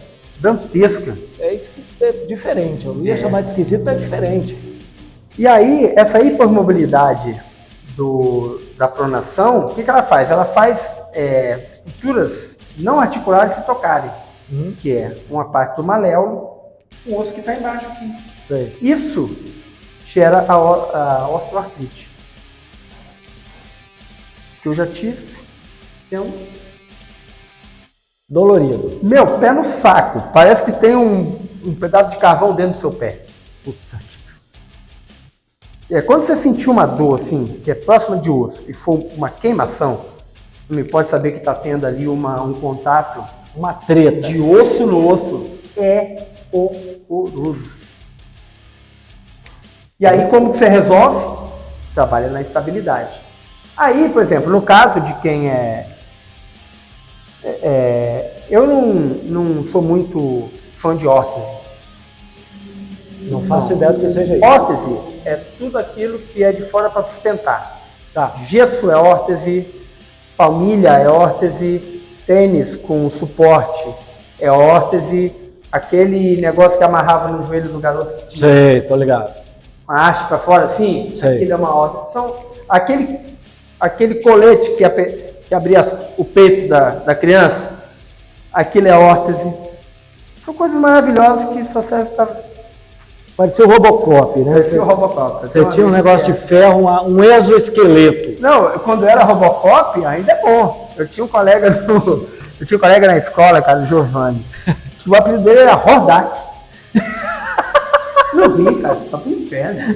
dantesca. É isso que é diferente. Eu ia chamar de esquisito, mas é diferente. E aí, essa hipermobilidade da pronação, o que ela faz? Ela faz estruturas não articulares se tocarem, que é uma parte do maléolo, o osso que está embaixo aqui. Sei. Isso gera a osteoartrite. Que eu já tive. Dolorido. Meu, pé no saco. Parece que tem um pedaço de carvão dentro do seu pé. Puta que... Quando você sentir uma dor assim, que é próxima de osso, e for uma queimação, não pode saber que está tendo ali um contato, uma treta de osso no osso, é horroroso. E aí como que você resolve? Trabalha na estabilidade. Aí, por exemplo, no caso de quem eu não sou muito fã de órtese. Não faço ideia do que seja isso. Órtese é tudo aquilo que é de fora para sustentar. Tá. Gesso é órtese, palmilha é órtese, tênis com suporte é órtese, aquele negócio que amarrava no joelho do garoto. Sei, tô ligado. Uma haste para fora assim, sei. Aquele é uma órtese. São aquele colete que abria o peito da criança, aquilo é órtese. São coisas maravilhosas que só servem para... Parecia o Robocop, né? Parecia o Robocop. Você tinha um negócio de ferro, um exoesqueleto. Não, quando eu era Robocop, ainda é bom. Eu tinha um colega na escola, cara, o Giovanni, que o apelido dele era Rodak. Não ri, cara, você tá pro inferno.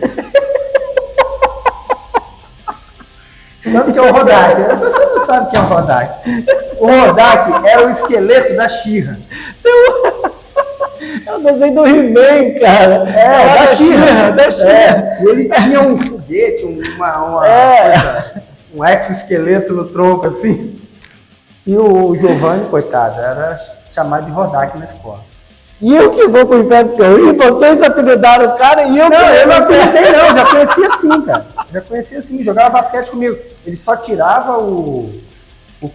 Sabe o que é o Rodak? Você não sabe o que é o Rodak. O Rodak era o esqueleto da She-Ra. É o desenho do He-Man, cara. Da She-Ra. Ele tinha um foguete, um exoesqueleto no tronco, assim. E o Giovanni, coitado, era chamado de Rodak na escola. E eu que vou pro inferno porque eu ri, vocês apelidaram o cara e eu... Não, eu não apelidei não, já conhecia assim, cara. Já conhecia assim, jogava basquete comigo. Ele só tirava o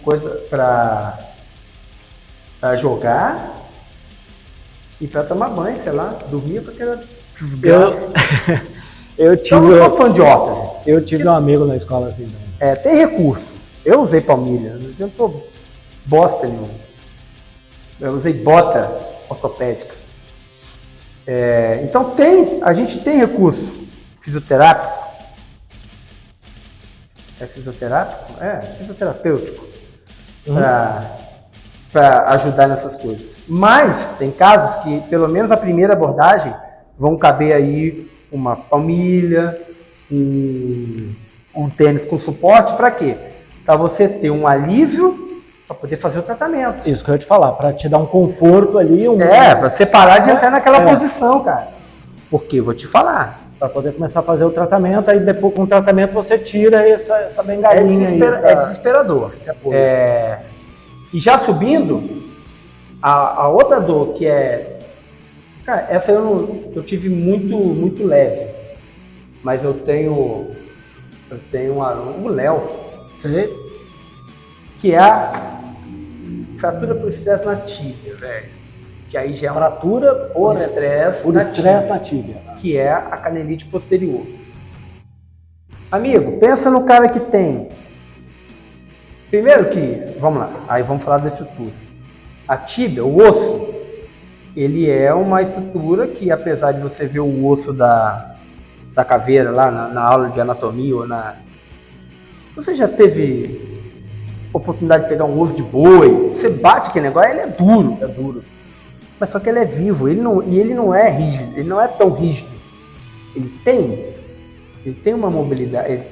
coisa pra jogar e pra tomar banho, sei lá, dormia porque era desgraça. Então eu sou fã de órtese. Eu tive um amigo na escola assim também. Tem recurso. Eu usei palmilha, não adiantou bosta nenhuma. Eu usei bota ortopédica. Então a gente tem recurso fisioterápico. Fisioterápico? Fisioterapêutico. Para ajudar nessas coisas. Mas tem casos que, pelo menos a primeira abordagem, vão caber aí uma palmilha, um tênis com suporte, para quê? Para você ter um alívio para poder fazer o tratamento. Isso que eu ia te falar, para te dar um conforto ali. Para você parar de entrar naquela posição, cara. Porque, vou te falar, para poder começar a fazer o tratamento, aí depois com o tratamento você tira essa bengalinha aí. É desesperador. E já subindo, a outra dor que é... Cara, essa eu tive muito leve. Mas eu tenho um Léo, que é a fratura por estresse na tíbia, velho. Que aí já é uma fratura por estresse na tíbia. Que é a canelite posterior. Amigo, pensa no cara que tem... Primeiro que, vamos lá, aí vamos falar da estrutura. A tíbia, o osso, ele é uma estrutura que, apesar de você ver o osso da caveira lá na aula de anatomia ou Você já teve oportunidade de pegar um osso de boi? Você bate aquele negócio, ele é duro. Mas só que ele é vivo, ele não é rígido, ele não é tão rígido. Ele tem Ele tem uma mobilidade,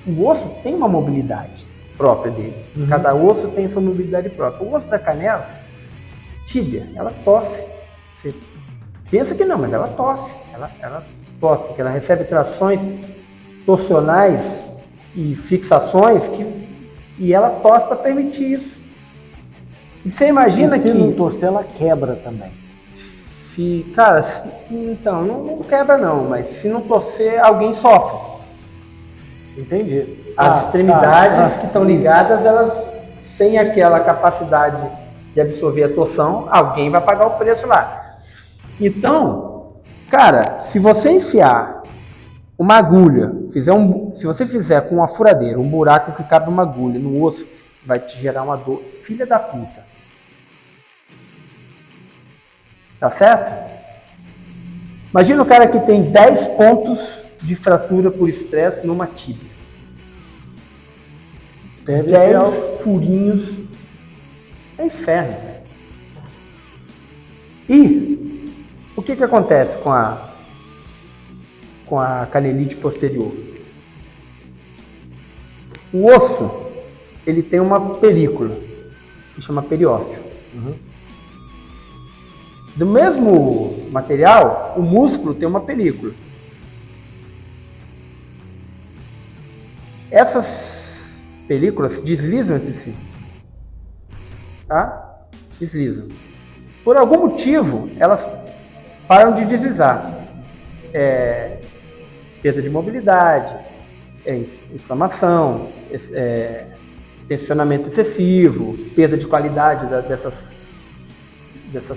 o osso tem uma mobilidade própria dele. Cada osso tem sua mobilidade própria. O osso da canela, tíbia, ela torce. Você pensa que não, mas ela torce. Ela torce, porque ela recebe trações torsionais e fixações e ela torce para permitir isso. E você imagina se que... não torcer, ela quebra também. Cara, então, não quebra não, mas se não torcer, alguém sofre. Entendi. As extremidades que estão ligadas, elas, sem aquela capacidade de absorver a torção, alguém vai pagar o preço lá. Então, cara, se você enfiar uma agulha, se você fizer com uma furadeira um buraco que cabe uma agulha no osso, vai te gerar uma dor, filha da puta. Tá certo? Imagina o cara que tem 10 pontos de fratura por estresse numa tíbia. 10 furinhos. É inferno. E o que acontece com a canelite posterior? O osso, ele tem uma película, que chama periósteo. Do mesmo material, o músculo tem uma película. Essas películas deslizam entre si. Tá? Deslizam. Por algum motivo, elas param de deslizar. Perda de mobilidade, inflamação, tensionamento excessivo, perda de qualidade dessas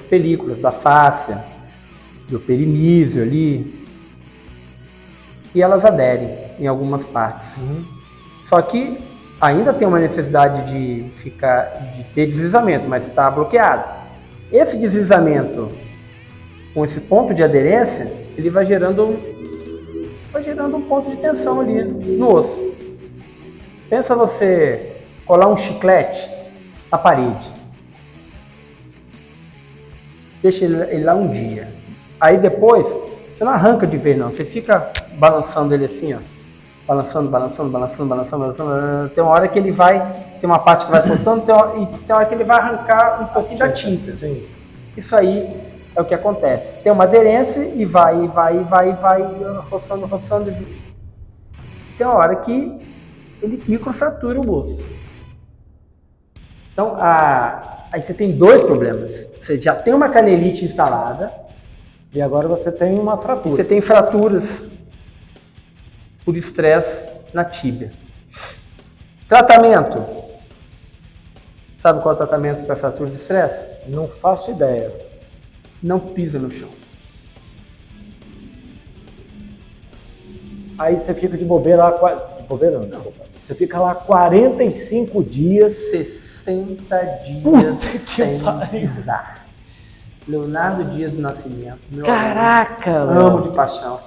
películas, da fáscia, do perinísio ali, e elas aderem em algumas partes. Só que ainda tem uma necessidade de ter deslizamento, mas está bloqueado. Esse deslizamento, com esse ponto de aderência, ele vai gerando um ponto de tensão ali no osso. Pensa você colar um chiclete na parede. Deixa ele lá um dia. Aí depois, você não arranca de vez não. Você fica balançando ele assim, ó. Balançando. Tem uma hora que ele vai... Tem uma parte que vai soltando, tem uma hora que ele vai arrancar um pouquinho da tinta. Sim. Isso aí é o que acontece. Tem uma aderência e vai, roçando. Tem uma hora que ele microfratura o osso. Então, aí você tem dois problemas. Você já tem uma canelite instalada. E agora você tem uma fratura. E você tem fraturas por estresse na tíbia. Tratamento. Sabe qual é o tratamento para fratura de estresse? Não faço ideia. Não pisa no chão. Aí você fica de bobeira lá... De bobeira não, desculpa. Você fica lá 45 dias... 60 dias sem pariu. pisar. Leonardo Dias do Nascimento. Meu Caraca, amo de paixão.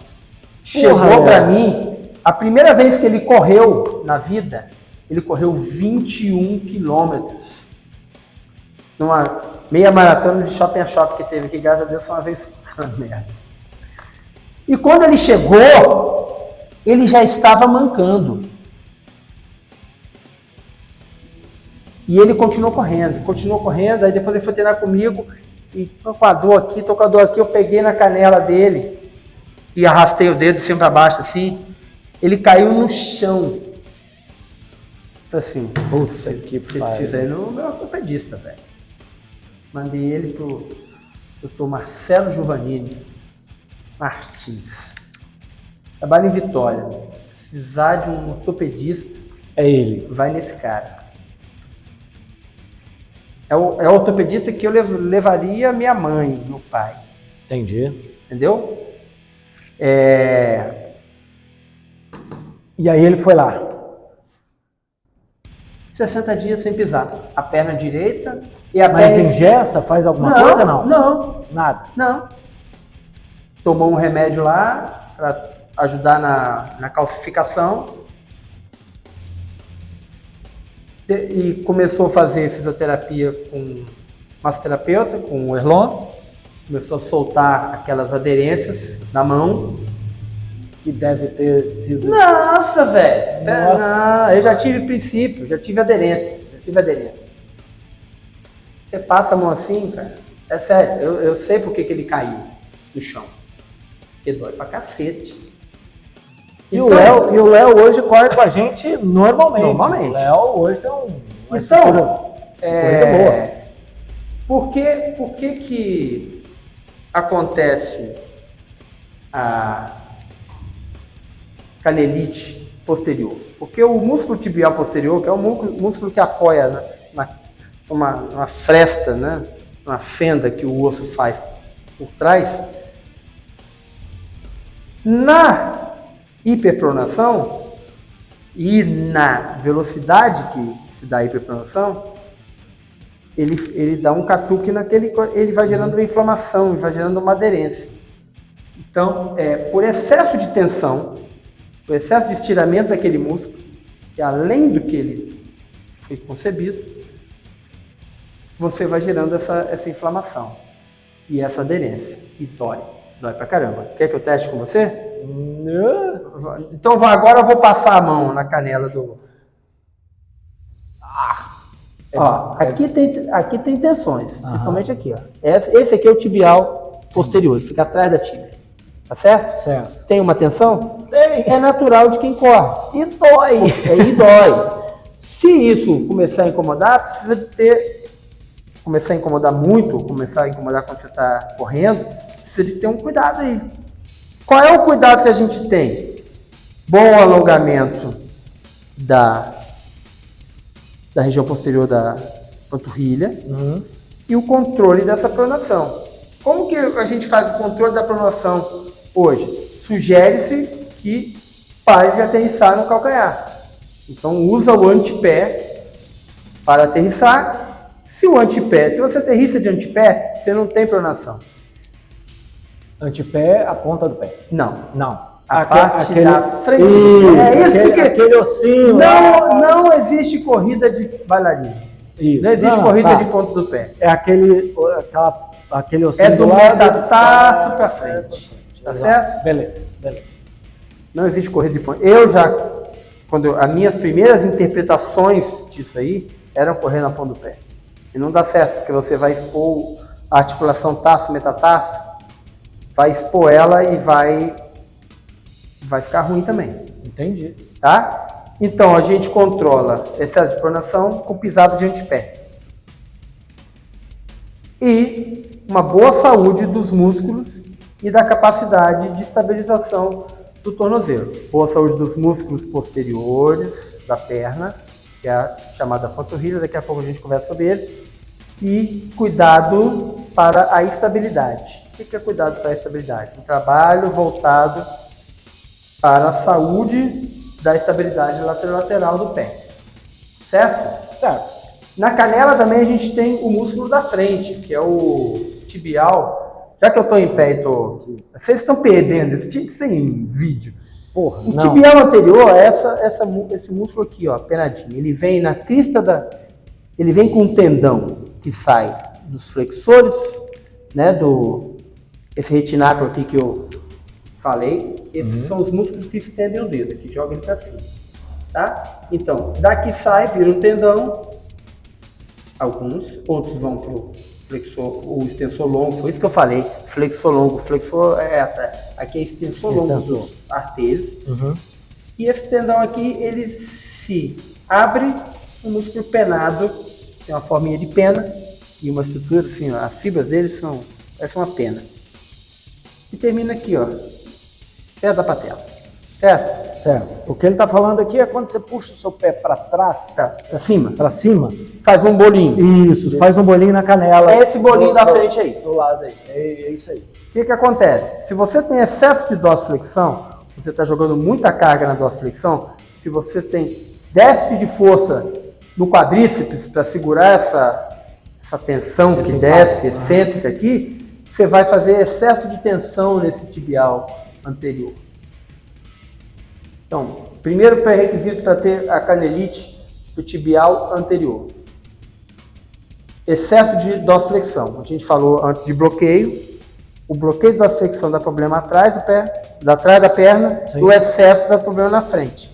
Chegou pra mim, a primeira vez que ele correu na vida, ele correu 21 quilômetros. Numa meia maratona de shopping a shopping que teve aqui, graças a Deus, foi uma vez merda. E quando ele chegou, ele já estava mancando. E ele continuou correndo, aí depois ele foi treinar comigo, e tô com a dor aqui, eu peguei na canela dele, e arrastei o dedo de cima para baixo assim, ele caiu no chão. Assim, putz, que precisa ir no meu ortopedista, velho. Mandei ele pro Dr. Marcelo Giovannini Martins. Trabalha em Vitória. Se precisar de um ortopedista, é ele. Vai nesse cara. É o ortopedista que eu levaria minha mãe, meu pai. Entendi. Entendeu? E aí ele foi lá. 60 dias sem pisar. A perna direita e a Mas perna... engessa? Faz alguma coisa? Não. Não. Nada? Não. Tomou um remédio lá para ajudar na calcificação. E começou a fazer fisioterapia com massoterapeuta, com o Erlon. Começou a soltar aquelas aderências na mão. que deve ter sido... Nossa, velho. Nossa. Não, eu já tive princípio, já tive aderência. Você passa a mão assim, cara. É sério, eu sei por que ele caiu no chão. Porque dói pra cacete. E Então, o Léo hoje corre com a gente normalmente. O Léo hoje tem uma estrutura boa. Por que acontece a canelite posterior? Porque o músculo tibial posterior, que é o músculo que apoia uma fresta, né? Uma fenda que o osso faz por trás, na hiperpronação e na velocidade que se dá a hiperpronação, ele dá um catuque ele vai gerando uma inflamação, vai gerando uma aderência. Então, por excesso de tensão, por excesso de estiramento daquele músculo, que além do que ele foi concebido, você vai gerando essa inflamação e essa aderência. E dói pra caramba. Quer que eu teste com você? Não. Então agora eu vou passar a mão na canela do... aqui tem tensões, principalmente aqui. Ó. Esse aqui é o tibial posterior, ele fica atrás da tíbia. Tá certo? Certo. Tem uma tensão? Tem. É natural de quem corre. E dói. E dói. Se isso começar a incomodar, precisa de ter... Começar a incomodar muito, começar a incomodar quando você está correndo, precisa de ter um cuidado aí. Qual é o cuidado que a gente tem? Bom alongamento da região posterior da panturrilha e o controle dessa pronação. Como que a gente faz o controle da pronação hoje? Sugere-se que pare de aterrissar no calcanhar. Então usa o antepé para aterrissar. Se você aterrissa de antepé, você não tem pronação. Antepé, a ponta do pé. Não. A parte da frente. Aquele ossinho. Não existe corrida de bailarina. Isso. Não existe corrida de ponta do pé. É aquele ossinho. É do metatarso para frente. Tá certo? Beleza. Não existe corrida de ponta. As minhas primeiras interpretações disso aí eram correr na ponta do pé. E não dá certo, porque você vai expor a articulação tarso-metatarso, vai expor ela e vai ficar ruim também. Entendi. Tá? Então, a gente controla excesso de pronação com pisada de antepé. E uma boa saúde dos músculos e da capacidade de estabilização do tornozelo. Boa saúde dos músculos posteriores da perna, que é a chamada panturrilha, daqui a pouco a gente conversa sobre ele. E cuidado para a estabilidade. O que é cuidado para a estabilidade? Um trabalho voltado para a saúde da estabilidade lateral do pé. Certo? Certo. Na canela também a gente tem o músculo da frente, que é o tibial. Já que eu estou em pé e tô... Vocês estão perdendo, isso tinha que ser em vídeo. Porra, o tibial anterior é esse músculo aqui, ó, penadinho. Ele vem na crista ele vem com um tendão que sai dos flexores, né, esse retináculo aqui que eu falei. Esses são os músculos que estendem o dedo, que jogam ele para cima, tá? Então, daqui sai, vira um tendão, outros vão pro flexor, o extensor longo, foi isso que eu falei, flexor longo, flexor aqui é extensor longo dos artérios, e esse tendão aqui, ele se abre, o músculo penado, tem uma forminha de pena, e uma estrutura assim, ó, as fibras dele parecem uma pena, e termina aqui, ó, perto da patela, certo? Certo. O que ele está falando aqui é quando você puxa o seu pé para trás, Para cima, faz um bolinho. Isso, faz um bolinho na canela. É esse bolinho da frente aí. Do lado aí. É isso aí. O que acontece? Se você tem excesso de dorsiflexão, você está jogando muita carga na dorsiflexão, se você tem déficit de força no quadríceps para segurar essa tensão que desce, excêntrica aqui, você vai fazer excesso de tensão nesse tibial anterior. Então, primeiro pré-requisito para ter a canelite do tibial anterior. Excesso de dorsiflexão. A gente falou antes de bloqueio. O bloqueio da flexão dá problema atrás do pé, atrás da perna, Sim. o excesso dá problema na frente.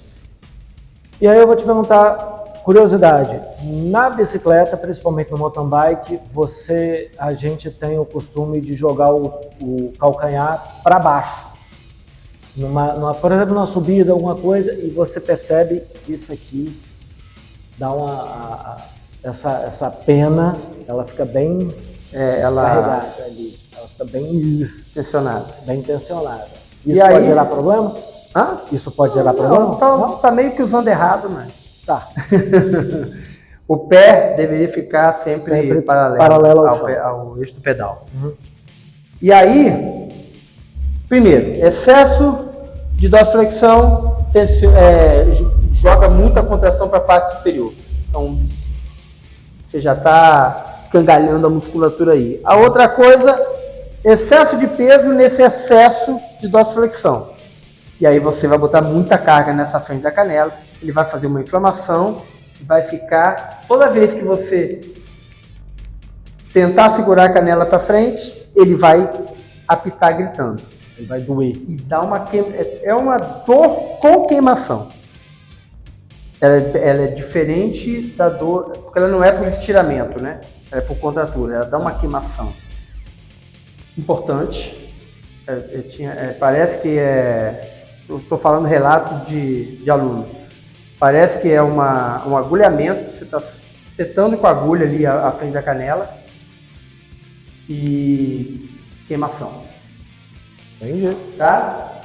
E aí eu vou te perguntar, curiosidade, na bicicleta, principalmente no mountain bike, a gente tem o costume de jogar o calcanhar para baixo. Por exemplo, numa subida, alguma coisa, e você percebe que isso aqui dá essa pena, ela fica bem carregada ali, ela fica bem tensionada. Isso pode gerar problema? Hã? Isso pode gerar problema? Não, tá meio que usando errado, mas... Tá. O pé deveria ficar sempre paralelo ao eixo do pedal. Uhum. E aí, primeiro, excesso de dorsiflexão joga muita contração para a parte superior. Então, você já está escangalhando a musculatura aí. A outra coisa, excesso de peso nesse excesso de dorsiflexão. E aí você vai botar muita carga nessa frente da canela, ele vai fazer uma inflamação, vai ficar, toda vez que você tentar segurar a canela para frente, ele vai apitar gritando. Ele vai doer. E dá uma dor com queimação. Ela é diferente da dor, porque ela não é por estiramento, né? Ela é por contratura, ela dá uma queimação. Importante. Parece que eu estou falando relatos de aluno. Parece que é um agulhamento, você está espetando com a agulha ali à frente da canela e queimação. Entendi. Tá?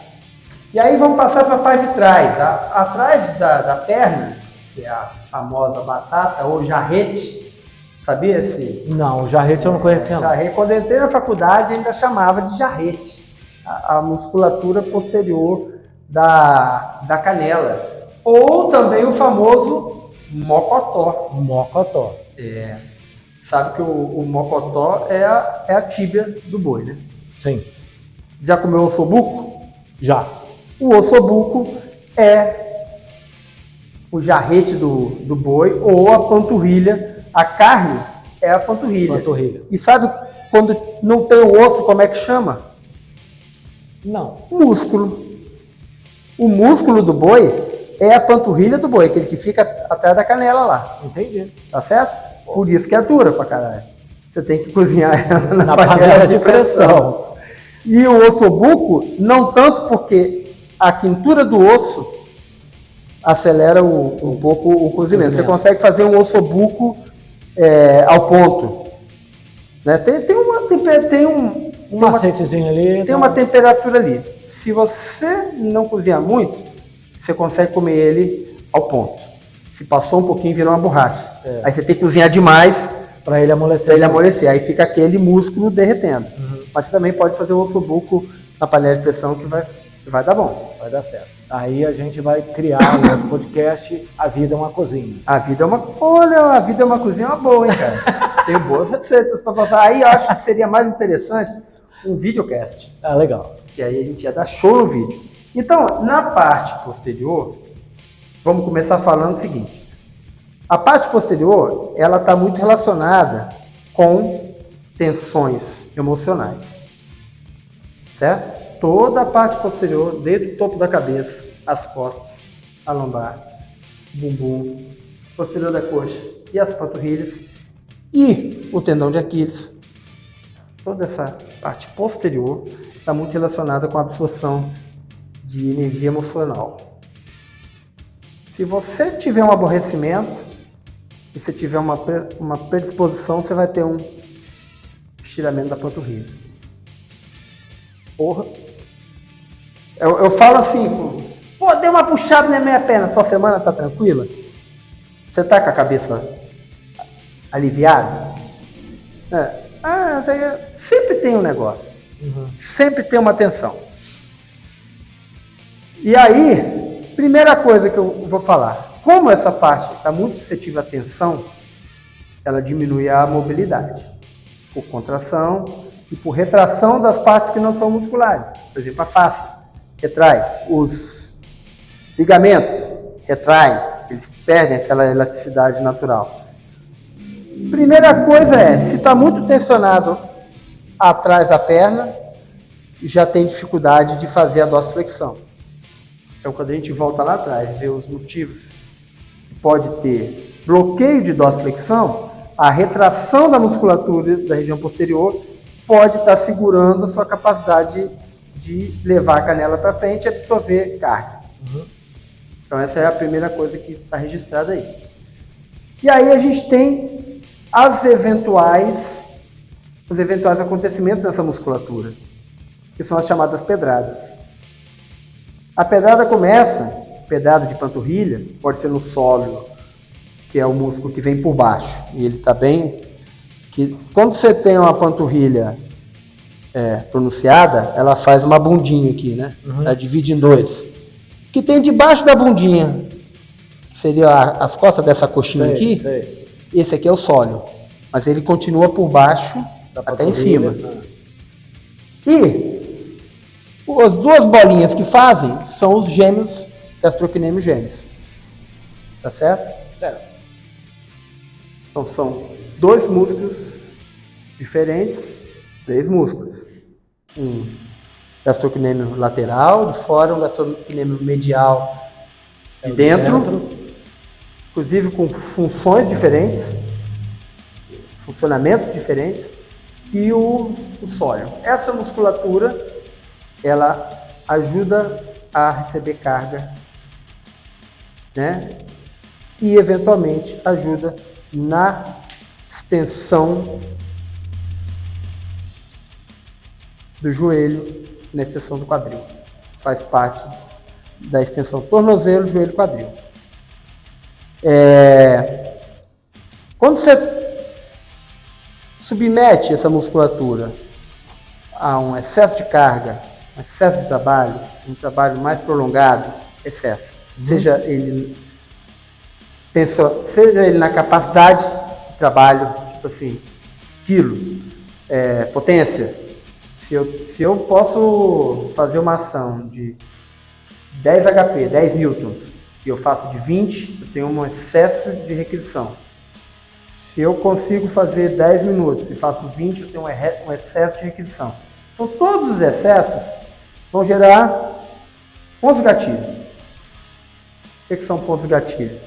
E aí vamos passar para a parte de trás. Atrás da perna, que é a famosa batata ou jarrete, sabia esse? Não, o jarrete eu não conhecia. Jarrete, quando eu entrei na faculdade ainda chamava de jarrete, a musculatura posterior da canela. Ou também o famoso mocotó. Mocotó. Sabe que o mocotó é a tíbia do boi, né? Sim. Já comeu ossobuco? Já. O ossobuco é o jarrete do boi ou a panturrilha. A carne é a panturrilha. E sabe quando não tem o osso, como é que chama? Não. Músculo. O músculo do boi é a panturrilha do boi, aquele que fica atrás da canela lá. Entendi. Tá certo? Por isso que é dura pra caralho. Você tem que cozinhar ela na panela de pressão. E o ossobuco, não tanto porque a quintura do osso acelera um pouco o cozimento. Você consegue fazer um ossobuco ao ponto. Né? Tem um macetezinho ali. Tem uma temperatura ali. Se você não cozinhar muito, você consegue comer ele ao ponto. Se passou um pouquinho, virou uma borracha. Aí você tem que cozinhar demais para ele amolecer. Aí fica aquele músculo derretendo. Mas você também pode fazer o ossobuco na panela de pressão que vai dar bom. Vai dar certo. Aí a gente vai criar no podcast A Vida é uma Cozinha. A vida é uma cozinha uma boa, hein, cara? Tem boas receitas para passar. Aí eu acho que seria mais interessante um videocast. Ah, legal. Que aí a gente ia dar show no vídeo. Então, na parte posterior, vamos começar falando o seguinte. A parte posterior, ela está muito relacionada com tensões emocionais, certo? Toda a parte posterior, desde o topo da cabeça, as costas, a lombar, bumbum, posterior da coxa e as panturrilhas e o tendão de Aquiles. Toda essa parte posterior está muito relacionada com a absorção de energia emocional. Se você tiver um aborrecimento e se tiver uma predisposição, você vai ter um estiramento da panturrilha. Porra. Eu falo assim, pô, dei uma puxada na minha perna, sua semana tá tranquila? Você tá com a cabeça aliviada? Sempre tem um negócio. Sempre tem uma tensão. E aí, primeira coisa que eu vou falar, como essa parte está muito suscetível à tensão, ela diminui a mobilidade, por contração e por retração das partes que não são musculares. Por exemplo, a face retrai, os ligamentos retraem, eles perdem aquela elasticidade natural. Primeira coisa se está muito tensionado atrás da perna, já tem dificuldade de fazer a dorsiflexão. Então, quando a gente volta lá atrás, vê os motivos que pode ter bloqueio de dorsiflexão, a retração da musculatura da região posterior pode estar segurando a sua capacidade de levar a canela para frente e absorver carga. Então, essa é a primeira coisa que está registrada aí. E aí a gente tem os eventuais acontecimentos nessa musculatura, que são as chamadas pedradas. A pedrada começa, pedrada de panturrilha, pode ser no sóleo, que é o músculo que vem por baixo, e ele está bem... que quando você tem uma panturrilha pronunciada, ela faz uma bundinha aqui, né? Ela divide em dois. O que tem debaixo da bundinha, que seria as costas dessa coxinha aqui, esse aqui é o sóleo, mas ele continua por baixo até em cima. E as duas bolinhas que fazem são os gêmeos, gastrocnêmios gêmeos. Tá certo? Certo. Então são dois músculos diferentes, três músculos. Um gastrocnêmio lateral de fora, um gastrocnêmio medial de dentro, inclusive com funções diferentes, funcionamentos diferentes, e o sóleo. Essa musculatura, ela ajuda a receber carga, né? E eventualmente ajuda na extensão do joelho, na extensão do quadril. Faz parte da extensão tornozelo, joelho, quadril. Quando você submete essa musculatura a um excesso de carga, um excesso de trabalho, um trabalho mais prolongado, excesso, seja ele na capacidade de trabalho, tipo assim, quilo, potência. Se eu posso fazer uma ação de 10 HP, 10 newtons, e eu faço de 20, eu tenho um excesso de requisição. Se eu consigo fazer 10 minutos e faço 20, eu tenho um excesso de requisição. Então, todos os excessos vão gerar pontos gatilho. O que são pontos gatilho?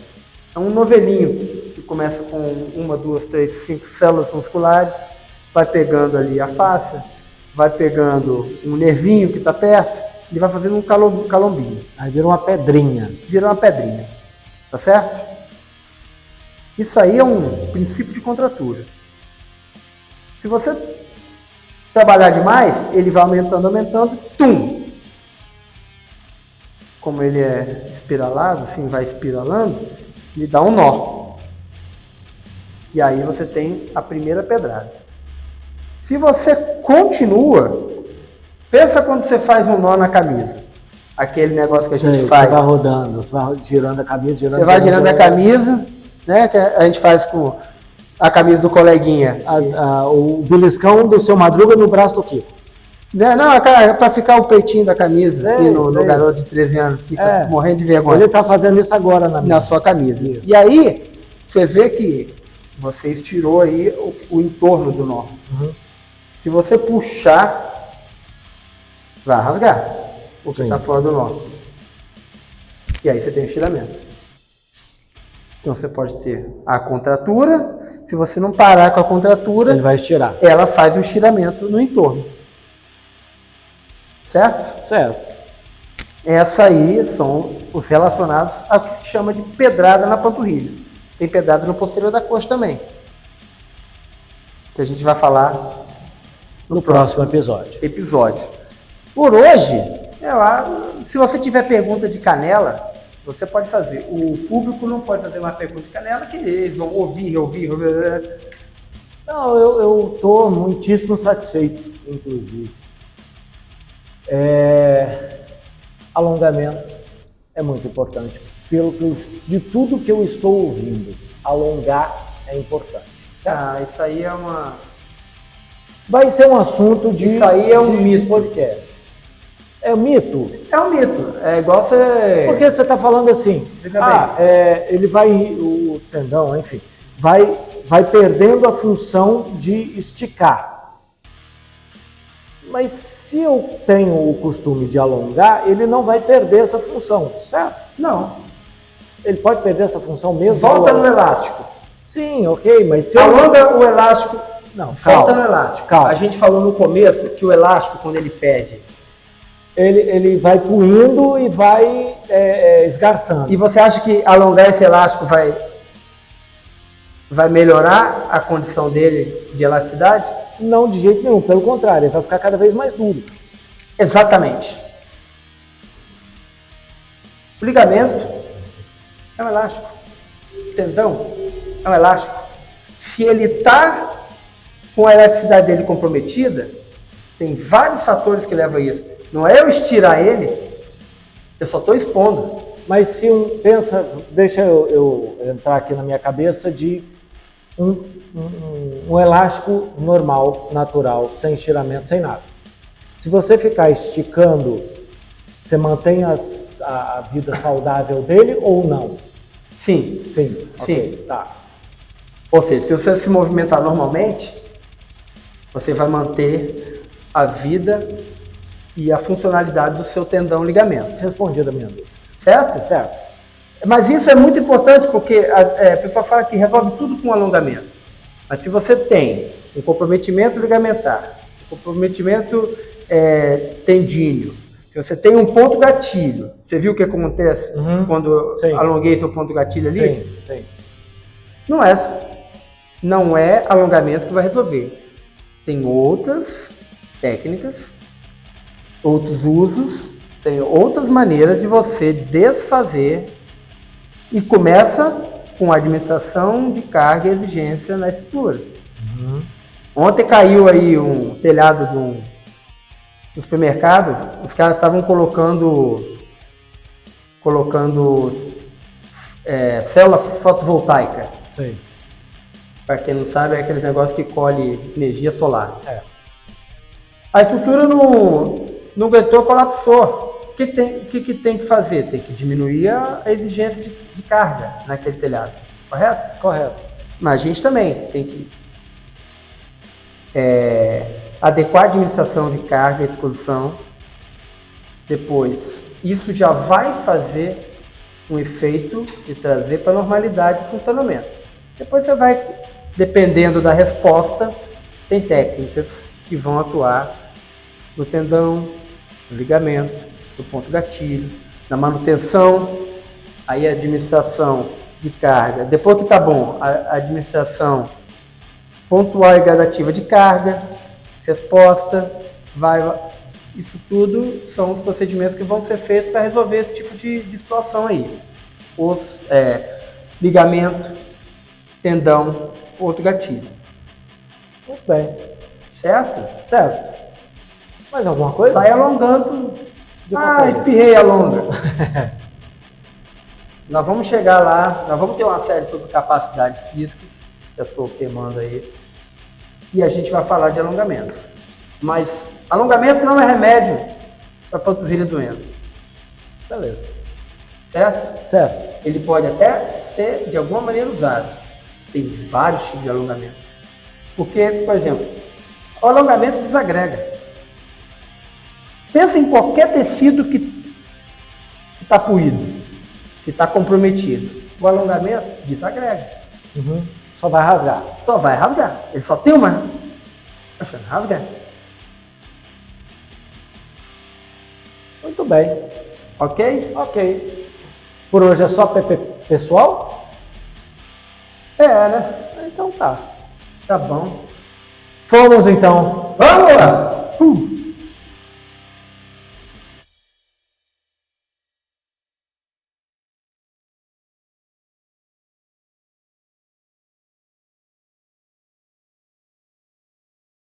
É um novelinho que começa com 1, 2, 3, 5 células musculares, vai pegando ali a fáscia, vai pegando um nervinho que está perto, e vai fazendo um calombinho. Aí vira uma pedrinha. Vira uma pedrinha. Tá certo? Isso aí é um princípio de contratura. Se você trabalhar demais, ele vai aumentando, tum! Como ele é espiralado, assim, vai espiralando, ele dá um nó. E aí você tem a primeira pedrada. Se você continua, pensa quando você faz um nó na camisa. Aquele negócio que a gente faz. Você vai rodando, você vai girando a camisa, Você vai girando a camisa, né? Que a gente faz com a camisa do coleguinha. O beliscão do seu Madruga no braço do Kiko. Não, é para ficar o peitinho da camisa, assim, no garoto de 13 anos, fica morrendo de vergonha. Ele está fazendo isso agora na sua camisa. Isso. E aí, você vê que você estirou aí o entorno do nó. Se você puxar, vai rasgar, porque está fora do nó. E aí você tem o estiramento. Então você pode ter a contratura, se você não parar com a contratura, ele vai estirar. Ela faz um estiramento no entorno. Certo? Certo. Essa aí são os relacionados ao que se chama de pedrada na panturrilha. Tem pedrada no posterior da coxa também, que a gente vai falar no próximo episódio. Por hoje, se você tiver pergunta de canela, você pode fazer. O público não pode fazer uma pergunta de canela, que eles vão ouvir. Não, eu estou muitíssimo satisfeito, inclusive. Alongamento é muito importante. De tudo que eu estou ouvindo, alongar é importante. Certo? Isso aí é uma... Vai ser um assunto de... Isso aí é um mito. Podcast. É um mito? É um mito. É igual você... Porque você está falando assim, ele vai, o tendão, enfim, vai perdendo a função de esticar. Mas se eu tenho o costume de alongar, ele não vai perder essa função, certo? Não. Ele pode perder essa função mesmo? Volta no elástico. Sim, ok, mas se eu... Alonga o elástico, Não, volta calma, no elástico. calma. A gente falou no começo que o elástico, quando ele perde, Ele vai puindo e vai esgarçando. e você acha que alongar esse elástico vai melhorar a condição dele de elasticidade? Não, de jeito nenhum, pelo contrário, ele vai ficar cada vez mais duro. Exatamente. O ligamento é um elástico. O tendão é um elástico. Se ele está com a elasticidade dele comprometida, tem vários fatores que levam a isso. Não é eu estirar ele, eu só estou expondo. Mas se pensa, deixa eu entrar aqui na minha cabeça de um elástico normal, natural, sem estiramento, sem nada. Se você ficar esticando, você mantém a vida saudável dele ou não? Sim. Sim. Ok, tá. Ou seja, se você se movimentar normalmente, você vai manter a vida e a funcionalidade do seu tendão ligamento. Respondida a minha dúvida. Certo? Certo. Mas isso é muito importante porque a pessoa fala que resolve tudo com alongamento. Mas se você tem um comprometimento ligamentar, um comprometimento tendíneo, se você tem um ponto gatilho, você viu o que acontece quando Sim. alonguei seu ponto gatilho ali? Sim. Não é alongamento que vai resolver. Tem outras técnicas, outros usos, tem outras maneiras de você desfazer e começa com a administração de carga e exigência na estrutura. Ontem caiu aí um telhado no supermercado, os caras estavam colocando célula fotovoltaica. Sim. Para quem não sabe, é aquele negócio que colhe energia solar. É. A estrutura não aguentou, colapsou. O que tem que fazer? Tem que diminuir a exigência de carga naquele telhado. Correto? Correto. Mas a gente também tem que adequar a administração de carga e exposição. Depois, isso já vai fazer um efeito de trazer para a normalidade de funcionamento. Depois você vai, dependendo da resposta, tem técnicas que vão atuar no tendão, no ligamento, no ponto gatilho, na manutenção, aí a administração de carga. Depois que está bom, a administração pontual e gradativa de carga, resposta, isso tudo são os procedimentos que vão ser feitos para resolver esse tipo de situação aí. Os ligamento, tendão, ponto gatilho. Muito bem. Certo? Certo. Mais alguma coisa? Sai alongando. qualquer Espirrei, alonga. Nós vamos chegar lá, nós vamos ter uma série sobre capacidades físicas, que eu estou temando aí, e a gente vai falar de alongamento. Mas alongamento não é remédio para panturrilha doendo. Beleza. Certo? Certo. Ele pode até ser de alguma maneira usado. Tem vários tipos de alongamento. Porque, por exemplo, o alongamento desagrega. Pensa em qualquer tecido que está puído, que está comprometido. O alongamento desagrega. Só vai rasgar. Só vai rasgar. Ele só tem uma... rasgar. Muito bem. Ok? Ok. Por hoje é só PP pessoal? Né? Então tá. Tá bom. Fomos então. Vamos lá!